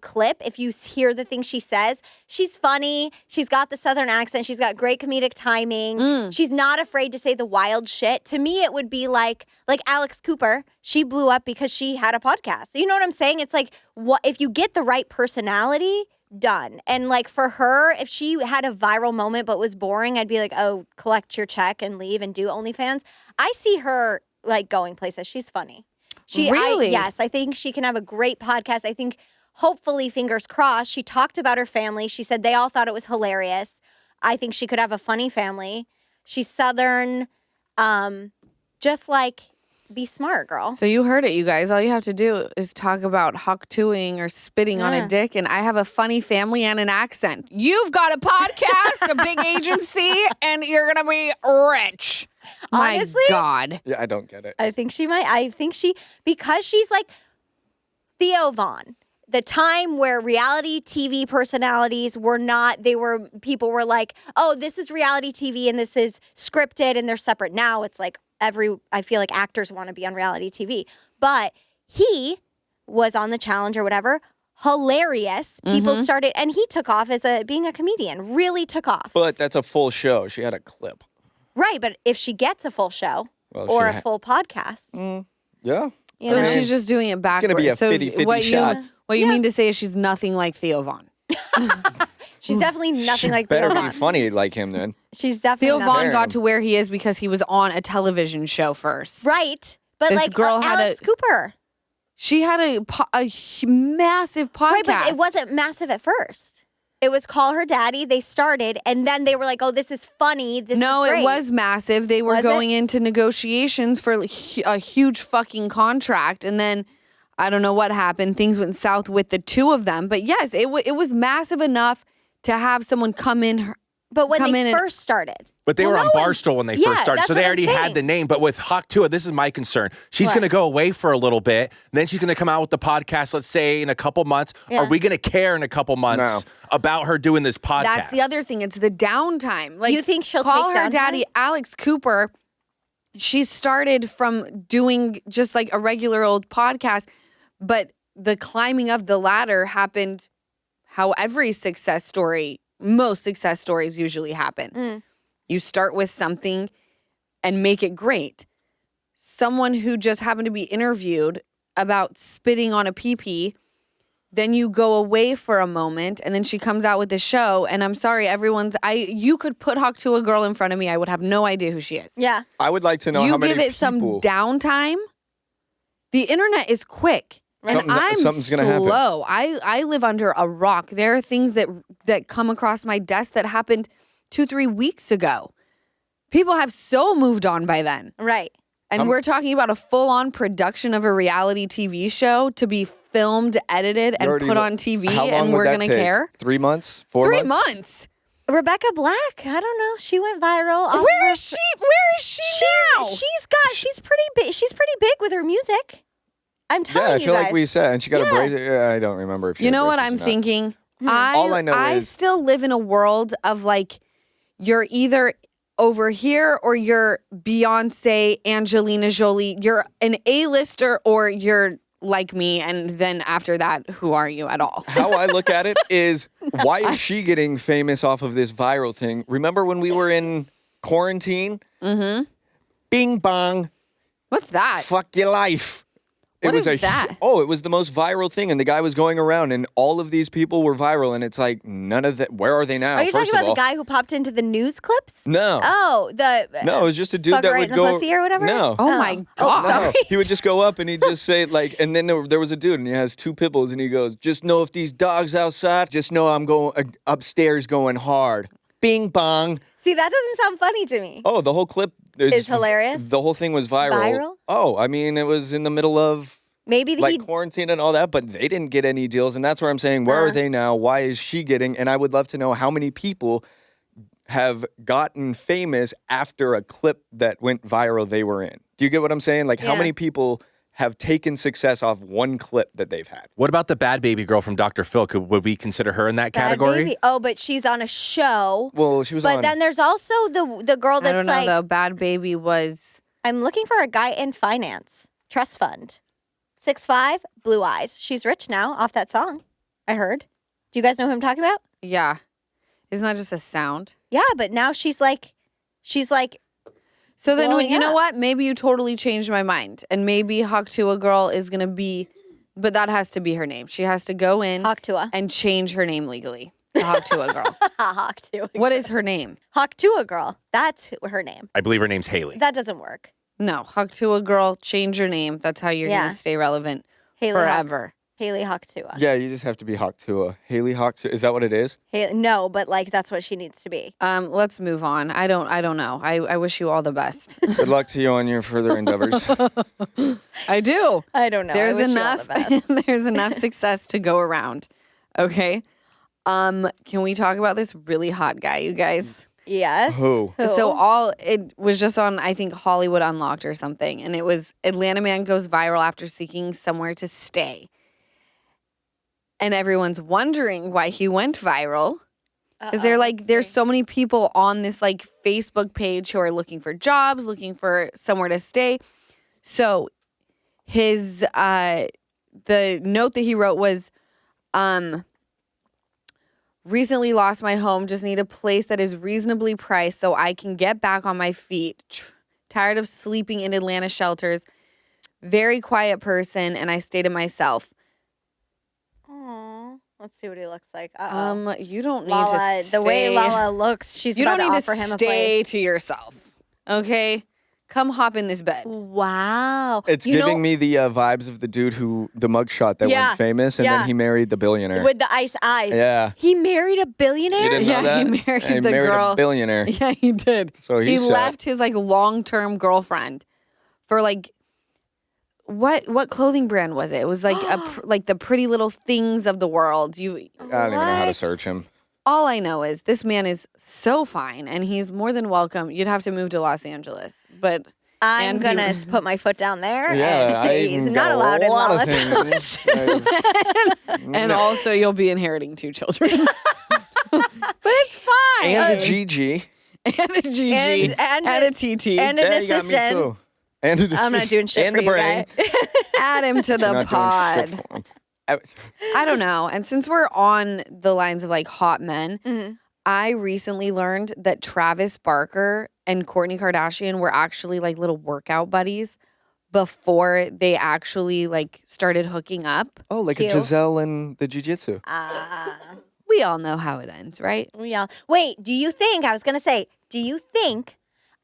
clip, if you hear the things she says, she's funny. She's got the Southern accent. She's got great comedic timing. She's not afraid to say the wild shit. To me, it would be like Alex Cooper. She blew up because she had a podcast. You know what I'm saying? It's like, what if you get the right personality, done. And like for her, if she had a viral moment but was boring, I'd be like, oh, collect your check and leave and do OnlyFans. I see her like going places. She's funny. Really? Yes, I think she can have a great podcast. I think hopefully, fingers crossed, she talked about her family. She said they all thought it was hilarious. I think she could have a funny family. She's Southern. Just like, be smart, girl. So you heard it, you guys. All you have to do is talk about Hawk Tuahing or spitting on a dick, and I have a funny family and an accent. You've got a podcast, a big agency, and you're going to be rich. Honestly? My God. Yeah, I don't get it. I think she might. I think because she's like Theo Vaughn. The time where reality TV personalities people were like, oh, this is reality TV and this is scripted and they're separate. Now it's like I feel like actors want to be on reality TV. But he was on The Challenge or whatever. Hilarious. People started, and he took off as being a comedian. Really took off. But that's a full show. She had a clip. Right, but if she gets a full show Well, or she a full podcast. Yeah. You So know? she's just doing it backwards. gonna be a so 50-50 what shot. What you mean to say is she's nothing like Theo Vaughn. She's definitely nothing She like better Theo be Vaughn. funny like him then. She's definitely Theo nothing. Vaughn got to where he is because he was on a television show first. Right. But This like girl had Alex Cooper. She had a massive podcast. Right, but it wasn't massive at first. It was Call Her Daddy. They started, and then they were like, oh, this is funny. No, is great. it was massive. They were Was it? going into negotiations for a huge fucking contract. And then I don't know what happened. Things went south with the two of them. But yes, it was massive enough to have someone come in. But when come they in and- first started. But they Well, were on no one- Barstool when they Yeah, first started, that's so they what I'm already had saying. the name. But with Hawk Tuah, this is my concern. She's What? going to go away for a little bit, then she's going to come out with the podcast, let's say, in a couple months. Yeah. Are we going to care in a couple months about her doing this podcast? That's the other thing. It's the downtime. Like, You think she'll Call take Her downtime? Daddy, Alex Cooper. She started from doing just like a regular old podcast, but the climbing of the ladder happened how every most success stories usually happen. You start with something and make it great. Someone who just happened to be interviewed about spitting on a pee-pee, then you go away for a moment, and then she comes out with the show, and I'm sorry, you could put Hawk Tuah girl in front of me, I would have no idea who she is. Yeah. I would like to know You how many give it some people. downtime, the internet is quick. And I'm Something's gonna happen. slow. I live under a rock. There are things that come across my desk that happened 2-3 weeks ago. People have so moved on by then. Right. And we're talking about a full-on production of a reality TV show to be filmed, edited, and Already put lo- on TV, How long and would we're that going to take? care? 3 months? 4 3 months? months. Rebecca Black. I don't know. She went viral. Where is she? Where is she now? She's pretty big. She's pretty big with her music. I'm telling Yeah, I you feel guys. like we said, and she got a Yeah. bracelet. Yeah, I don't remember if You had know what braces I'm or not. thinking? All I know I is- still live in a world of like, you're either over here or you're Beyonce, Angelina Jolie. You're an A-lister or you're like me. And then after that, who are you at all? How I look at it is, why is she getting famous off of this viral thing? Remember when we were in quarantine. Mm-hmm. Bing bong. What's that? Fuck your life. What it was is that? Oh, it was the most viral thing, and the guy was going around, and all of these people were viral, and it's like none of that. Where are they now? Are you First talking of about all, the guy who popped into the news clips? No. Oh, No, it was just a dude fuck that right would in the go. pussy or whatever? No. Oh my Oh, God. sorry. No, he would just go up and he'd just say like, and then there was a dude and he has 2 pit bulls and he goes, just know if these dogs outside, just know I'm going upstairs going hard. Bing bong. See, that doesn't sound funny to me. Oh, the whole clip Is hilarious? The whole thing was viral. Viral? Oh, I mean, it was in the middle of Maybe like quarantine and all that, but they didn't get any deals, and that's where I'm saying, where are they now? Why is she getting? And I would love to know how many people have gotten famous after a clip that went viral they were in. Do you get what I'm saying? Like, how many people have taken success off one clip that they've had? What about the bad baby girl from Dr. Phil? Would we consider her in that Bad category? Baby. Oh, but she's on a show. Well, she was on. But then there's also the girl I that's don't know like, though. Bad Baby was. I'm looking for a guy in finance, trust fund. 6'5", blue eyes. She's rich now off that song, I heard. Do you guys know who I'm talking about? Yeah. Isn't that just a sound? Yeah, but now she's like, So then, blowing you know up. what? Maybe you totally changed my mind. And maybe Hawk Tuah girl is going to be, but that has to be her name. She has to go in Hawk Tuah. and change her name legally. The Hawk Tuah girl. Hawk Tuah. What is her name? Hawk Tuah girl. That's her name. I believe her name's Haley. That doesn't work. No, Hawk Tuah girl, change your name. That's how you're Yeah. going to stay relevant Haley forever. Haley Hawk Tuah. Yeah, you just have to be Hawk Tuah. Haley Hawk Tuah. Is that what it is? No, but like that's what she needs to be. Let's move on. I don't know. I wish you all the best. Good luck to you on your further endeavors. I do. I don't know. There's I wish you all enough the best. there's enough success to go around. Okay? Can we talk about this really hot guy, you guys? Yes. Who? So it was just on, I think, Hollywood Unlocked or something. And it was Atlanta man goes viral after seeking somewhere to stay. And everyone's wondering why he went viral. Because they're like, there's so many people on this like Facebook page who are looking for jobs, looking for somewhere to stay. So his the note that he wrote was, recently lost my home, just need a place that is reasonably priced so I can get back on my feet. Tired of sleeping in Atlanta shelters. Very quiet person, and I stay to myself. Aw. Let's see what he looks like. You don't need Lala, to stay. the way Lala looks, she's you about don't need to offer to him a stay place. to yourself. Okay? Come hop in this bed. Wow. It's giving me the vibes of the dude the mugshot that Yeah. went famous, and Yeah. then he married the billionaire. with the ice eyes. Yeah. He married a billionaire? You didn't know Yeah, that? he married He the married girl. a billionaire. Yeah, he did. So he he's set. left his like long-term girlfriend for like what clothing brand was it? It was like like the Pretty Little Things of the world. I don't even know how to search him. All I know is this man is so fine and he's more than welcome. You'd have to move to Los Angeles, but I'm And going he- to put my foot down there Yeah, and I say he's even not got allowed a in lot of Lala's things. house. and also you'll be inheriting 2 children. But it's fine. And a GG. And a GG. And a TT. and an Yeah, you got me assistant. too. And an I'm not assist- doing shit and for the you, brain. guy. Add him to You're the not pod. doing shit for him. I don't know. And since we're on the lines of like hot men, Mm-hmm. I recently learned that Travis Barker and Kourtney Kardashian were actually like little workout buddies before they actually like started hooking up. Oh, like Cute. a Giselle and the jiu-jitsu. We all know how it ends, right? Yeah. Wait, do you think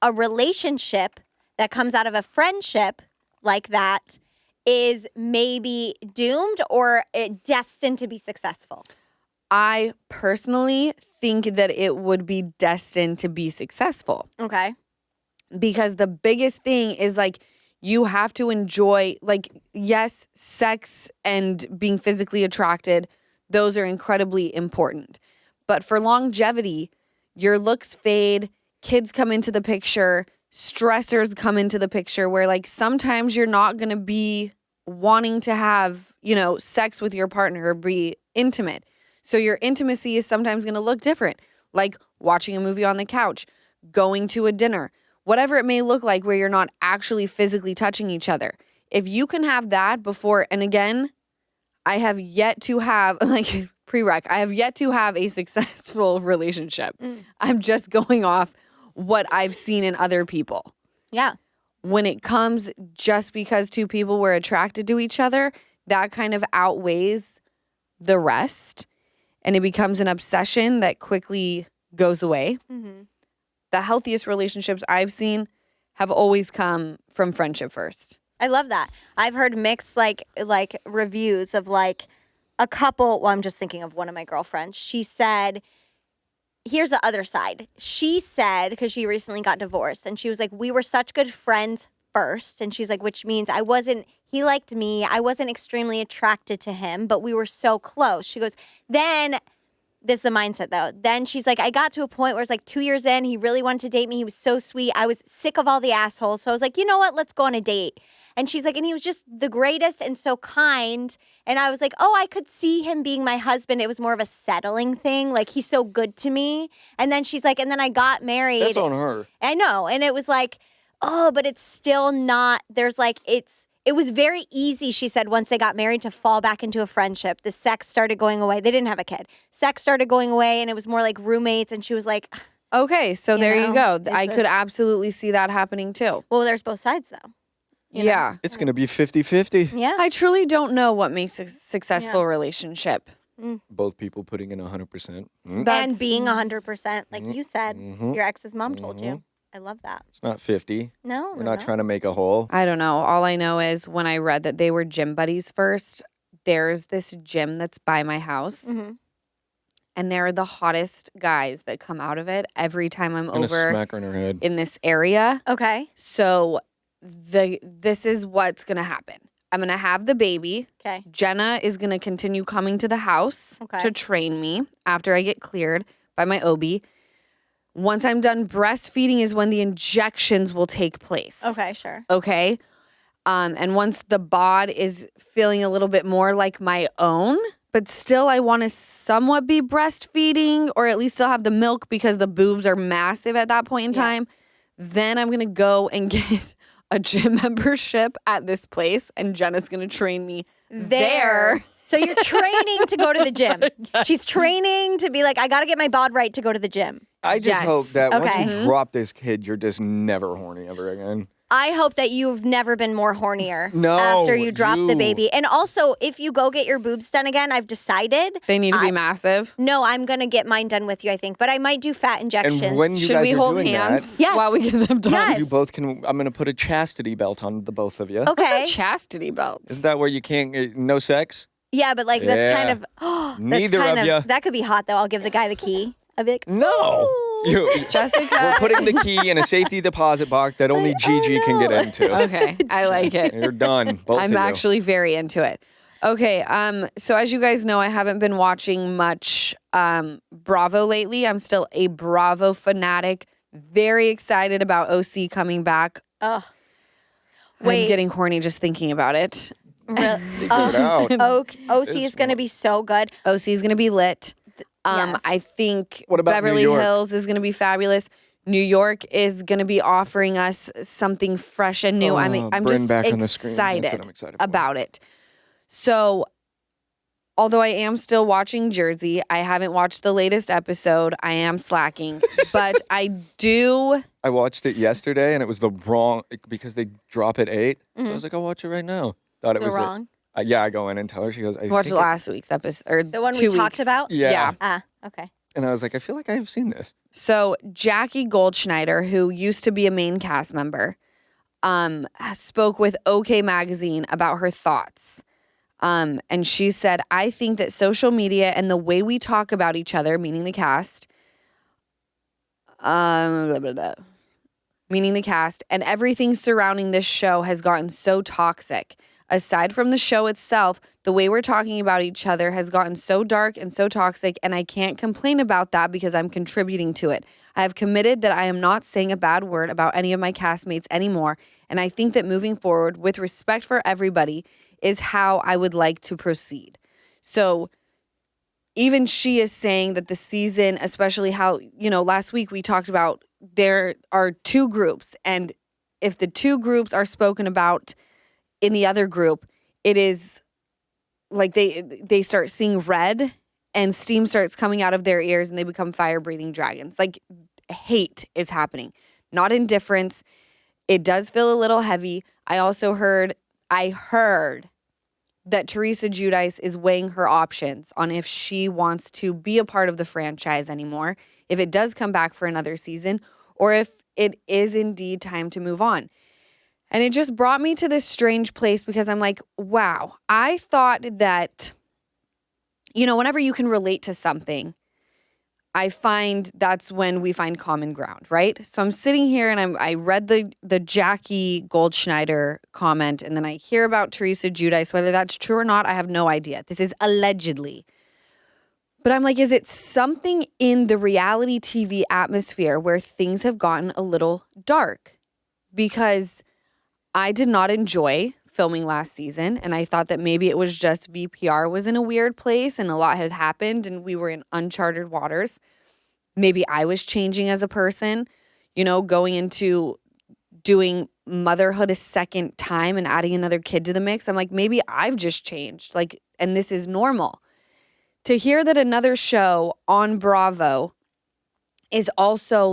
a relationship that comes out of a friendship like that is maybe doomed or destined to be successful? I personally think that it would be destined to be successful Okay. because the biggest thing is like you have to enjoy, like, yes, sex and being physically attracted, those are incredibly important. But for longevity, your looks fade, kids come into the picture, stressors come into the picture where like sometimes you're not going to be wanting to have, sex with your partner or be intimate. So your intimacy is sometimes going to look different, like watching a movie on the couch, going to a dinner, whatever it may look like where you're not actually physically touching each other. If you can have that before, and again, I have yet to have, like prereq, I have yet to have a successful relationship. I'm just going off what I've seen in other people. Yeah. When it comes just because two people were attracted to each other, that kind of outweighs the rest. And it becomes an obsession that quickly goes away. Mm-hmm. The healthiest relationships I've seen have always come from friendship first. I love that. I've heard mixed like reviews of like a couple. Well, I'm just thinking of one of my girlfriends. She said, here's the other side. She said, because she recently got divorced, and she was like, we were such good friends first. And she's like, which means he liked me. I wasn't extremely attracted to him, but we were so close. She goes, then, this is the mindset though. Then she's like, I got to a point where it's like 2 years in, he really wanted to date me. He was so sweet. I was sick of all the assholes. So I was like, you know what? Let's go on a date. And she's like, and he was just the greatest and so kind. And I was like, oh, I could see him being my husband. It was more of a settling thing. Like, he's so good to me. And then she's like, and then I got married. That's on her. I know. And it was like, oh, but it's still not, there's like, it was very easy, she said, once they got married to fall back into a friendship. The sex started going away. They didn't have a kid. Sex started going away, and it was more like roommates. And she was like, Okay, so there you know, go. I could absolutely see that happening too. well, there's both sides though. You know? Yeah. It's going to be 50-50. Yeah. I truly don't know what makes a successful relationship. Both people putting in 100%. And being 100%, like you said, Mhm. your ex's mom told you. I love that. It's not 50. No, We're not trying to make a hole. I don't know. All I know is when I read that they were gym buddies first, there's this gym that's by my house. Mm-hmm. And they're the hottest guys that come out of it every time I'm Gonna over smack her in her head. in this area. Okay. So this is what's going to happen. I'm going to have the baby. Okay. Jenna is going to continue coming to the house Okay. to train me after I get cleared by my OB. Once I'm done breastfeeding is when the injections will take place. Okay, sure. Okay. And once the bod is feeling a little bit more like my own, but still I want to somewhat be breastfeeding or at least still have the milk because the boobs are massive at that point in time, then I'm going to go and get a gym membership at this place and Jenna's going to train me there. So you're training to go to the gym. She's training to be like, I got to get my bod right to go to the gym. I just Yes. hope that Okay. once you drop this kid, you're just never horny ever again. I hope that you've never been more hornier No, after you drop the you. baby. And also, if you go get your boobs done again, I've decided. They need to be massive. No, I'm going to get mine done with you, I think. But I might do fat injections. And when you Should guys we are hold doing hands Yes. while we get them done? Yes. you both can. I'm going to put a chastity belt on the both of you. Okay. What's a chastity belt? Isn't that where you can't, no sex? Yeah, but like that's kind Yeah. of that's Neither kind of ya. That could be hot though. I'll give the guy the key. I'll be like, No. You, Jessica. we're putting the key in a safety deposit box that only Gigi can get into. Okay, I like it. You're done. Both of I'm you. actually very into it. Okay, so as you guys know, I haven't been watching much Bravo lately. I'm still a Bravo fanatic. Very excited about OC coming back. oh, I'm wait, getting horny just thinking about it. real, Figure it out. OC is going to be so good. OC is going to be lit. Yes. I think What about Beverly New York? Hills is going to be fabulous. New York is going to be offering us something fresh and new. I'm Bryn just back on the screen. That's what excited I'm excited for. about it. So, although I am still watching Jersey, I haven't watched the latest episode. I am slacking, but I do. I watched it yesterday, and it was the wrong because they drop at 8. So I was like, I'll watch it right now. Thought it So was wrong. Yeah, I go in and tell her. She goes, I Watch think last week's episode or The one 2 we talked weeks. about? Yeah. Ah, okay. And I was like, I feel like I've seen this. So Jackie Goldschneider, who used to be a main cast member, spoke with OK Magazine about her thoughts. And she said, I think that social media and the way we talk about each other, meaning the cast, meaning the cast, and everything surrounding this show has gotten so toxic. Aside from the show itself, the way we're talking about each other has gotten so dark and so toxic, and I can't complain about that because I'm contributing to it. I have committed that I am not saying a bad word about any of my castmates anymore, and I think that moving forward with respect for everybody is how I would like to proceed. So even she is saying that the season, especially how, last week we talked about there are two groups, and if the two groups are spoken about in the other group, it is like they start seeing red and steam starts coming out of their ears and they become fire-breathing dragons. Like, hate is happening, not indifference. It does feel a little heavy. I heard that Teresa Giudice is weighing her options on if she wants to be a part of the franchise anymore, if it does come back for another season, or if it is indeed time to move on. And it just brought me to this strange place because I'm like, wow, I thought that, whenever you can relate to something, I find that's when we find common ground, right? So I'm sitting here and I read the Jackie Goldschneider comment, and then I hear about Teresa Giudice. Whether that's true or not, I have no idea. This is allegedly. But I'm like, is it something in the reality TV atmosphere where things have gotten a little dark? Because I did not enjoy filming last season, and I thought that maybe it was just VPR was in a weird place and a lot had happened and we were in uncharted waters. Maybe I was changing as a person, going into doing motherhood a second time and adding another kid to the mix. I'm like, maybe I've just changed, and this is normal. To hear that another show on Bravo is also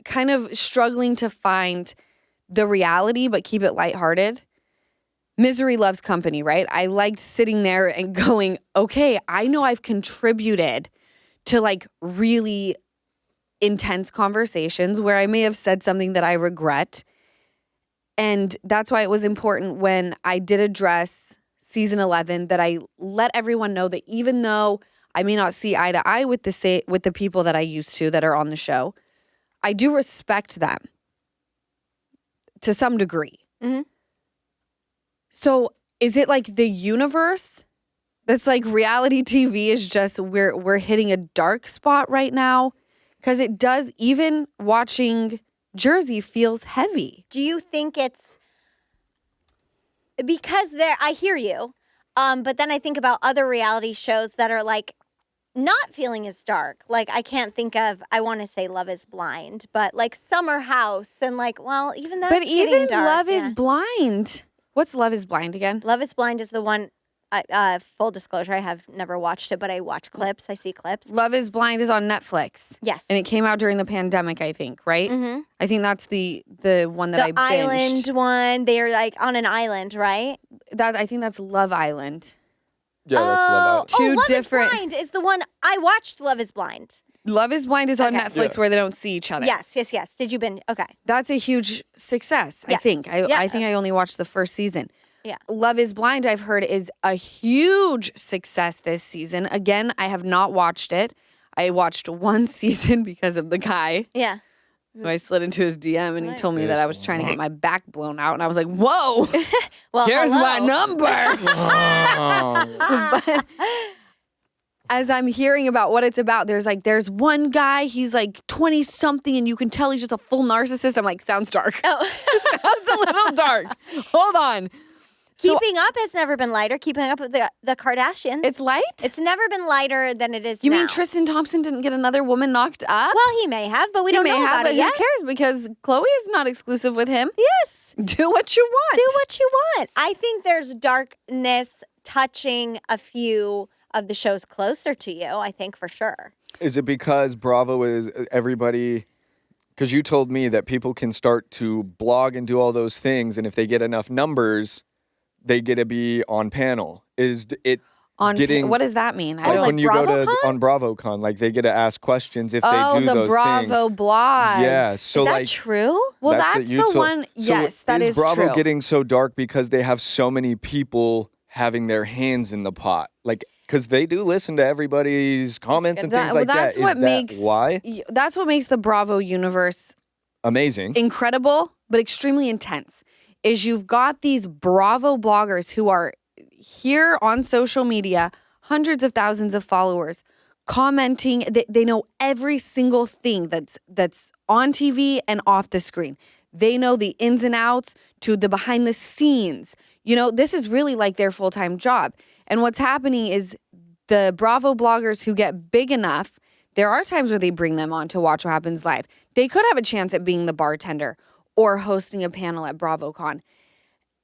kind of struggling to find the reality, but keep it lighthearted. Misery loves company, right? I liked sitting there and going, okay, I know I've contributed to really intense conversations where I may have said something that I regret. And that's why it was important when I did address season 11 that I let everyone know that even though I may not see eye to eye with the people that I used to that are on the show, I do respect them to some degree. Mm-hmm. So is it the universe that's reality TV is just we're hitting a dark spot right now? Because it does, even watching Jersey feels heavy. Do you think it's because I hear you, but then I think about other reality shows that are not feeling as dark. I can't think of, I want to say Love is Blind, but Summer House and even that's But even dark. Love is Blind. What's Love is Blind again? Love is Blind is the one, full disclosure, I have never watched it, but I watch clips. I see clips. Love is Blind is on Netflix. Yes. And it came out during the pandemic, I think, right? Mm-hmm. I think that's the one that I binged. The island one, they're on an island, right? I think that's Love Island. Yeah, that's Love Island. Two Love different- is Blind is the one, I watched Love is Blind. Love is Blind is on Okay. Netflix where they don't see each other. Yes. Did you binge? Okay. That's a huge success, I Yes. think. Yeah. I think I only watched the first season. Yeah. Love is Blind, I've heard, is a huge success this season. Again, I have not watched it. I watched one season because of the guy Yeah. who I slid into his DM and he told me that I was trying to get my back blown out. And I was like, whoa, Well, here's hello. my number. But as I'm hearing about what it's about, there's one guy, he's 20 something and you can tell he's just a full narcissist. I'm like, sounds dark. Oh. Sounds a little dark. Hold on. So Keeping Up has never been lighter. Keeping Up with the Kardashians. it's light? It's never been lighter than it is You now. mean Tristan Thompson didn't get another woman knocked up? Well, he may have, but we don't he may know have, about but it who yet. cares? Because Chloe is not exclusive with him. Yes. Do what you want. Do what you want. I think there's darkness touching a few of the shows closer to you, I think for sure. Is it because Bravo is everybody? Because you told me that people can start to blog and do all those things, and if they get enough numbers, they get to be on panel. Is it On getting what does that mean? I like don't. when you go to BravoCon? on BravoCon, they get to ask questions if they do the those Bravo things. blogs. Yeah, so is that true? Well, That's what that's you the told- one. So Yes, that is Bravo true. getting so dark because they have so many people having their hands in the pot? Because they do listen to everybody's comments and things like that's that. what Is makes that why? That's what makes the Bravo universe Amazing. incredible, but extremely intense. Is you've got these Bravo bloggers who are here on social media, hundreds of thousands of followers, commenting. They know every single thing that's on TV and off the screen. They know the ins and outs to the behind the scenes. This is really their full-time job. And what's happening is the Bravo bloggers who get big enough, there are times where they bring them on to Watch What Happens Live. They could have a chance at being the bartender or hosting a panel at BravoCon.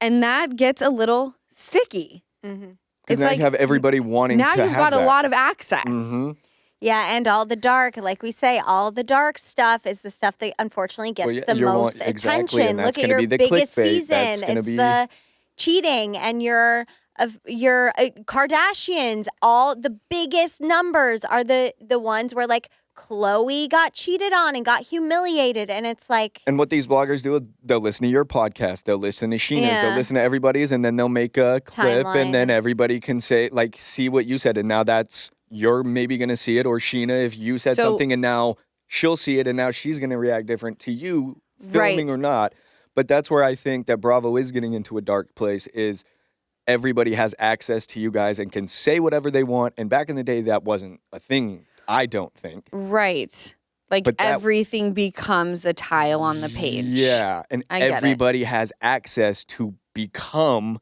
And that gets a little sticky. Mm-hmm. Because now you have everybody wanting now to you've have got that. a lot of access. Mhm. Yeah, and all the dark, like we say, all the dark stuff is the stuff that unfortunately gets the most exactly, attention. and that's Look at gonna your be the biggest clickbait. season. That's gonna It's be- the cheating and your Kardashians. All the biggest numbers are the ones where like Khloe got cheated on and got humiliated, and it's like. And what these bloggers do, they'll listen to your podcast, they'll listen to Scheana's, Yeah. they'll listen to everybody's, and then they'll make a clip, Timeline. and then everybody can say, like, see what you said, and now you're maybe going to see it, or Scheana, if you said So- something, and now she'll see it, and now she's going to react different to you, filming Right. or not. But that's where I think that Bravo is getting into a dark place, is everybody has access to you guys and can say whatever they want, and back in the day, that wasn't a thing, I don't think. Right. Like But that- everything becomes a tile on the page. Yeah, and I get it. everybody has access to become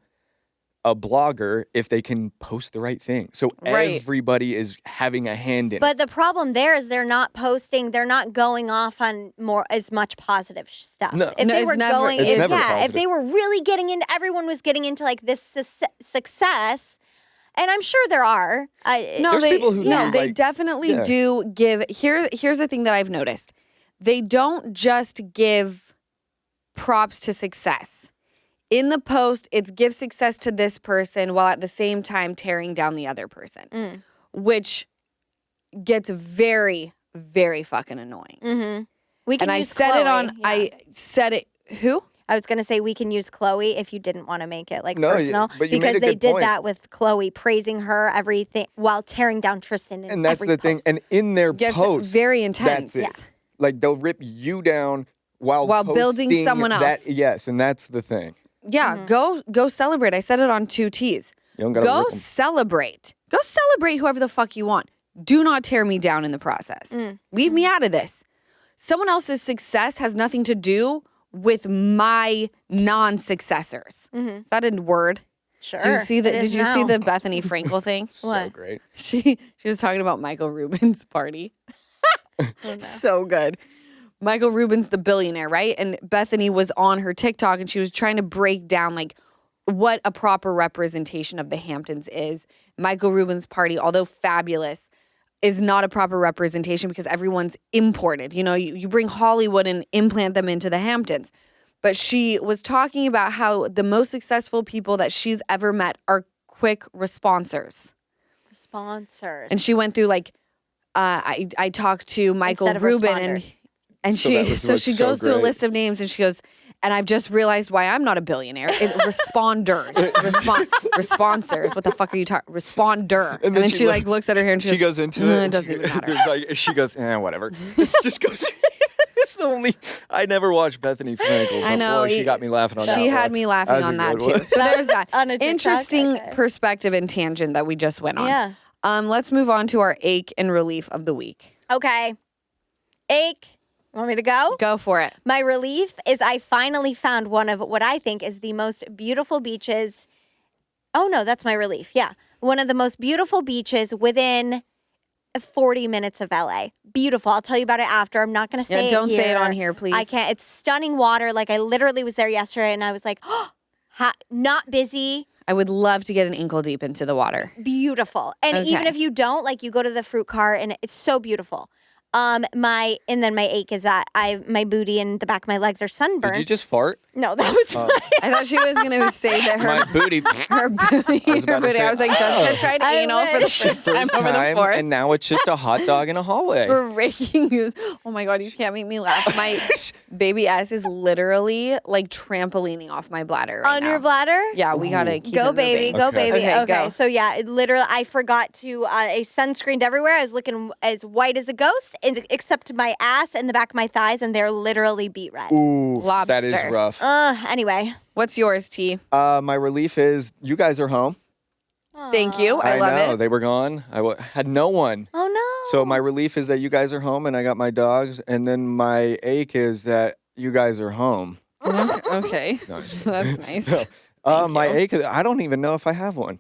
a blogger if they can post the right thing. So Right. everybody is having a hand in it. But the problem there is they're not posting, they're not going off on as much positive stuff. No. If No, they it's were never- going, It's if, never yeah, if positive. they were really getting into, everyone was getting into like this success, and I'm sure there are. No, There's they, people who no, do, they like- definitely yeah. do give. Here's the thing that I've noticed. They don't just give props to success. In the post, it's give success to this person while at the same time tearing down the other person, which gets very, very fucking annoying. We can And I use said it Khloe, on. yeah. I said it. Who? I was gonna say we can use Khloe if you didn't want to make it like No, personal, but you made because a they good did point. that with Khloe, praising her everything while tearing down Tristan. In And that's every the thing. post. And in their Gets post, very intense. that's it. Like they'll rip you down while building posting someone else. Yes, and that's the thing. Yeah, go celebrate. I said it on 2Ts. You don't gotta Go rip 'em. celebrate. Go celebrate whoever the fuck you want. Do not tear me down in the process. Leave me out of this. Someone else's success has nothing to do with my non-successors. Is that a word? sure. Did you see the it is Did you see now. the Bethany Frankel thing? So What? great. She was talking about Michael Rubin's party. So good. Michael Rubin's the billionaire, right? And Bethany was on her TikTok and she was trying to break down like what a proper representation of the Hamptons is. Michael Rubin's party, although fabulous, is not a proper representation because everyone's imported. You know, you bring Hollywood and implant them into the Hamptons. But she was talking about how the most successful people that she's ever met are quick responsers. Sponsors. And she went through like I talked to Michael Instead of Rubin responders. and So she that was what's she so goes through a great. list of names and she goes, and I've just realized why I'm not a billionaire. Responders, responsors. What the fuck are you talking? Responder. And then she like looks at her hair and She goes into it. It doesn't even matter. There's like she goes, whatever. It just goes. It's the only. I never watched Bethany Frankel. But I know, boy, she got me laughing on that. She had one. me laughing was a on that good too. one. So there's that On a TikTok? interesting Okay. perspective and tangent that we just went on. Yeah. Let's move on to our ache and relief of the week. Okay. Ache. Want me to go? Go for it. My relief is I finally found one of what I think is the most beautiful beaches. Oh, no, that's my relief. Yeah. One of the most beautiful beaches within 40 minutes of LA. Beautiful. I'll tell you about it after. I'm not going to say Yeah, it don't say it here. on here, please. I can't. It's stunning water. Like, I literally was there yesterday and I was like, oh, not busy. I would love to get an ankle deep into the water. Beautiful. And Okay. even if you don't, like, you go to the fruit cart and it's so beautiful. My ache is that my booty and the back of my legs are sunburnt. Did you just fart? No, that was my I thought she was gonna say that My booty. her booty. I was about to say, I was like, Jessica tried I anal for the wish. first time over the fourth. and now it's just a hot dog in a hallway. Breaking news. Oh my God, you can't make me laugh. My baby S is literally like trampolining off my bladder right on now. your bladder. Yeah, we gotta keep Go it baby, moving. go Okay. baby. Okay, Okay, go. so yeah, it literally, I forgot to. I sunscreened everywhere. I was looking as white as a ghost, except my ass and the back of my thighs, and they're literally beet red. Ooh, that is Lobster. rough. Anyway, What's yours, T? My relief is you guys are home. Thank you. I love know it. they were gone. Had no one. oh no. So my relief is that you guys are home, and I got my dogs. And then my ache is that you guys are home. Okay, No, I'm just that's nice. my you. ache. I don't even know if I have one.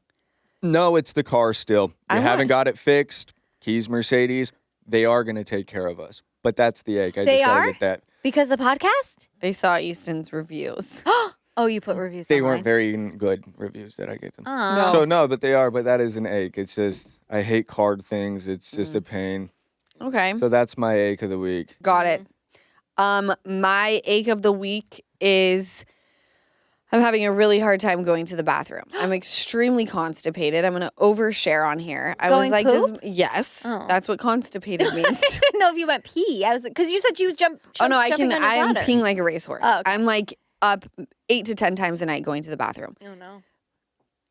No, it's the car still. We I haven't want- got it fixed. Keys, Mercedes. They are going to take care of us. But that's the ache. I They just gotta are? get that. Because the podcast. They saw Easton's reviews. Oh, you put reviews They online. weren't very good reviews that I gave them. Oh. So no, but they are. But that is an ache. It's just I hate card things. It's just a pain. Okay. So that's my ache of the week. Got it. My ache of the week is I'm having a really hard time going to the bathroom. I'm extremely constipated. I'm going to overshare on here. I was Going like, poop? yes, Oh. that's what constipated means. I didn't know if you meant pee. I was because you said you was jumping. Oh no, I am underwater. peeing like a racehorse. Oh, okay. I'm like up 8 to 10 times a night going to the bathroom. Oh no.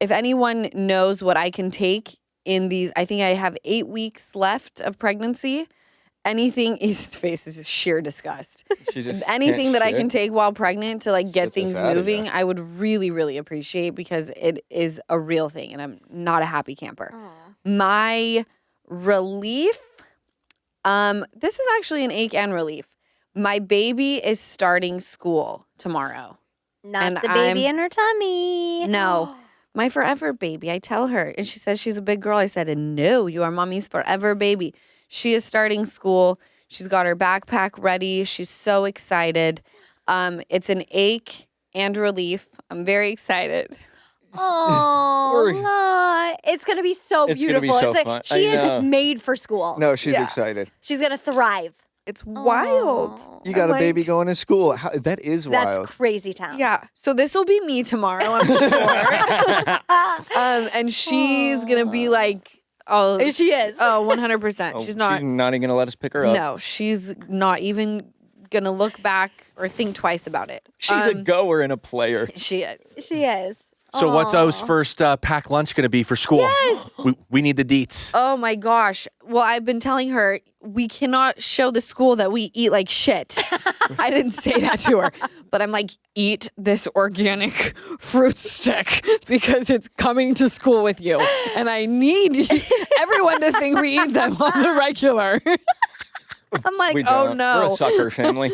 If anyone knows what I can take in these, I think I have 8 weeks left of pregnancy. Anything, Easton's face is sheer disgust. She just Anything that I can't can take while pregnant to like get Get this things outta moving, ya. I would really, really appreciate because it is a real thing and I'm not a happy camper. My relief, this is actually an ache and relief. My baby is starting school tomorrow. Not And the baby I'm- in her tummy. No, my forever baby. I tell her, and she says she's a big girl. I said, no, you are mommy's forever baby. She is starting school. She's got her backpack ready. She's so excited. It's an ache and relief. I'm very excited. Oh, it's gonna be so It's gonna beautiful. be so it's like fun. she I is know. made for school. No, she's Yeah. excited. She's gonna thrive. It's wild. You got I'm a baby like- going to school. That is That's wild. crazy town. Yeah. So this will be me tomorrow, I'm sure. And she's going to be like, oh, She is. Oh, 100%. She's not. She's not even gonna let us pick her up. No, she's not even going to look back or think twice about it. She's a goer and a player. She is. She is. So what's O's first pack lunch going to be for school? Yes. We need the deets. Oh my gosh. Well, I've been telling her we cannot show the school that we eat like shit. I didn't say that to her, but I'm like, eat this organic fruit stick because it's coming to school with you. And I need everyone to think we eat them on the regular. I'm like, We oh don't. no. We're a sucker family.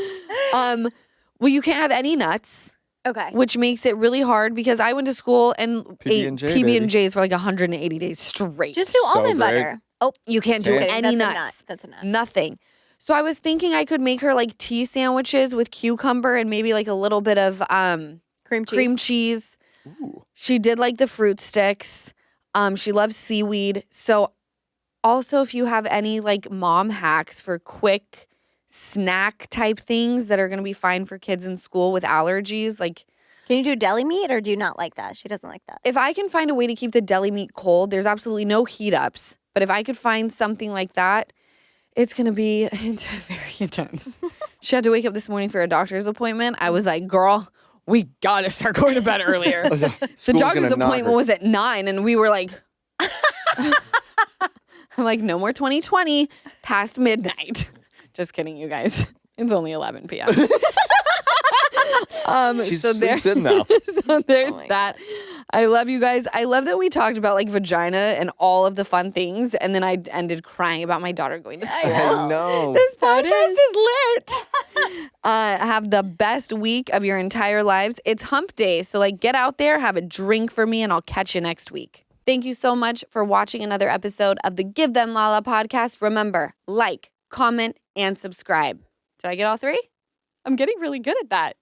Well, you can't have any nuts. Okay. Which makes it really hard because I went to school and ate PB&J, PB&Js for like 180 days straight. Just do So almond great. butter. Oh, You can't do Okay. any that's nuts. A nut. That's a nut. Nothing. So I was thinking I could make her like tea sandwiches with cucumber and maybe like a little bit of Cream cheese. She did like the fruit sticks. She loves seaweed. So also if you have any like mom hacks for quick snack type things that are going to be fine for kids in school with allergies, like Can you do deli meat or do you not like that? She doesn't like that. if I can find a way to keep the deli meat cold, there's absolutely no heat ups. But if I could find something like that, it's going to be very intense. She had to wake up this morning for a doctor's appointment. I was like, girl, we got to start going to bed earlier. The School's doctor's gonna knock appointment her. was at 9 and we were like, I'm like, no more 2020 past midnight. Just kidding, you guys. It's only 11 p.m. She so sleeps in now. so there's my that. I love you guys. I love that we talked about like vagina and all of the fun things, and then I ended crying about my daughter going to school. I know. This podcast is lit. Have the best week of your entire lives. It's hump day, so like get out there, have a drink for me, and I'll catch you next week. Thank you so much for watching another episode of the Give Them Lala podcast. Remember, like, comment, and subscribe. Did I get all 3? I'm getting really good at that.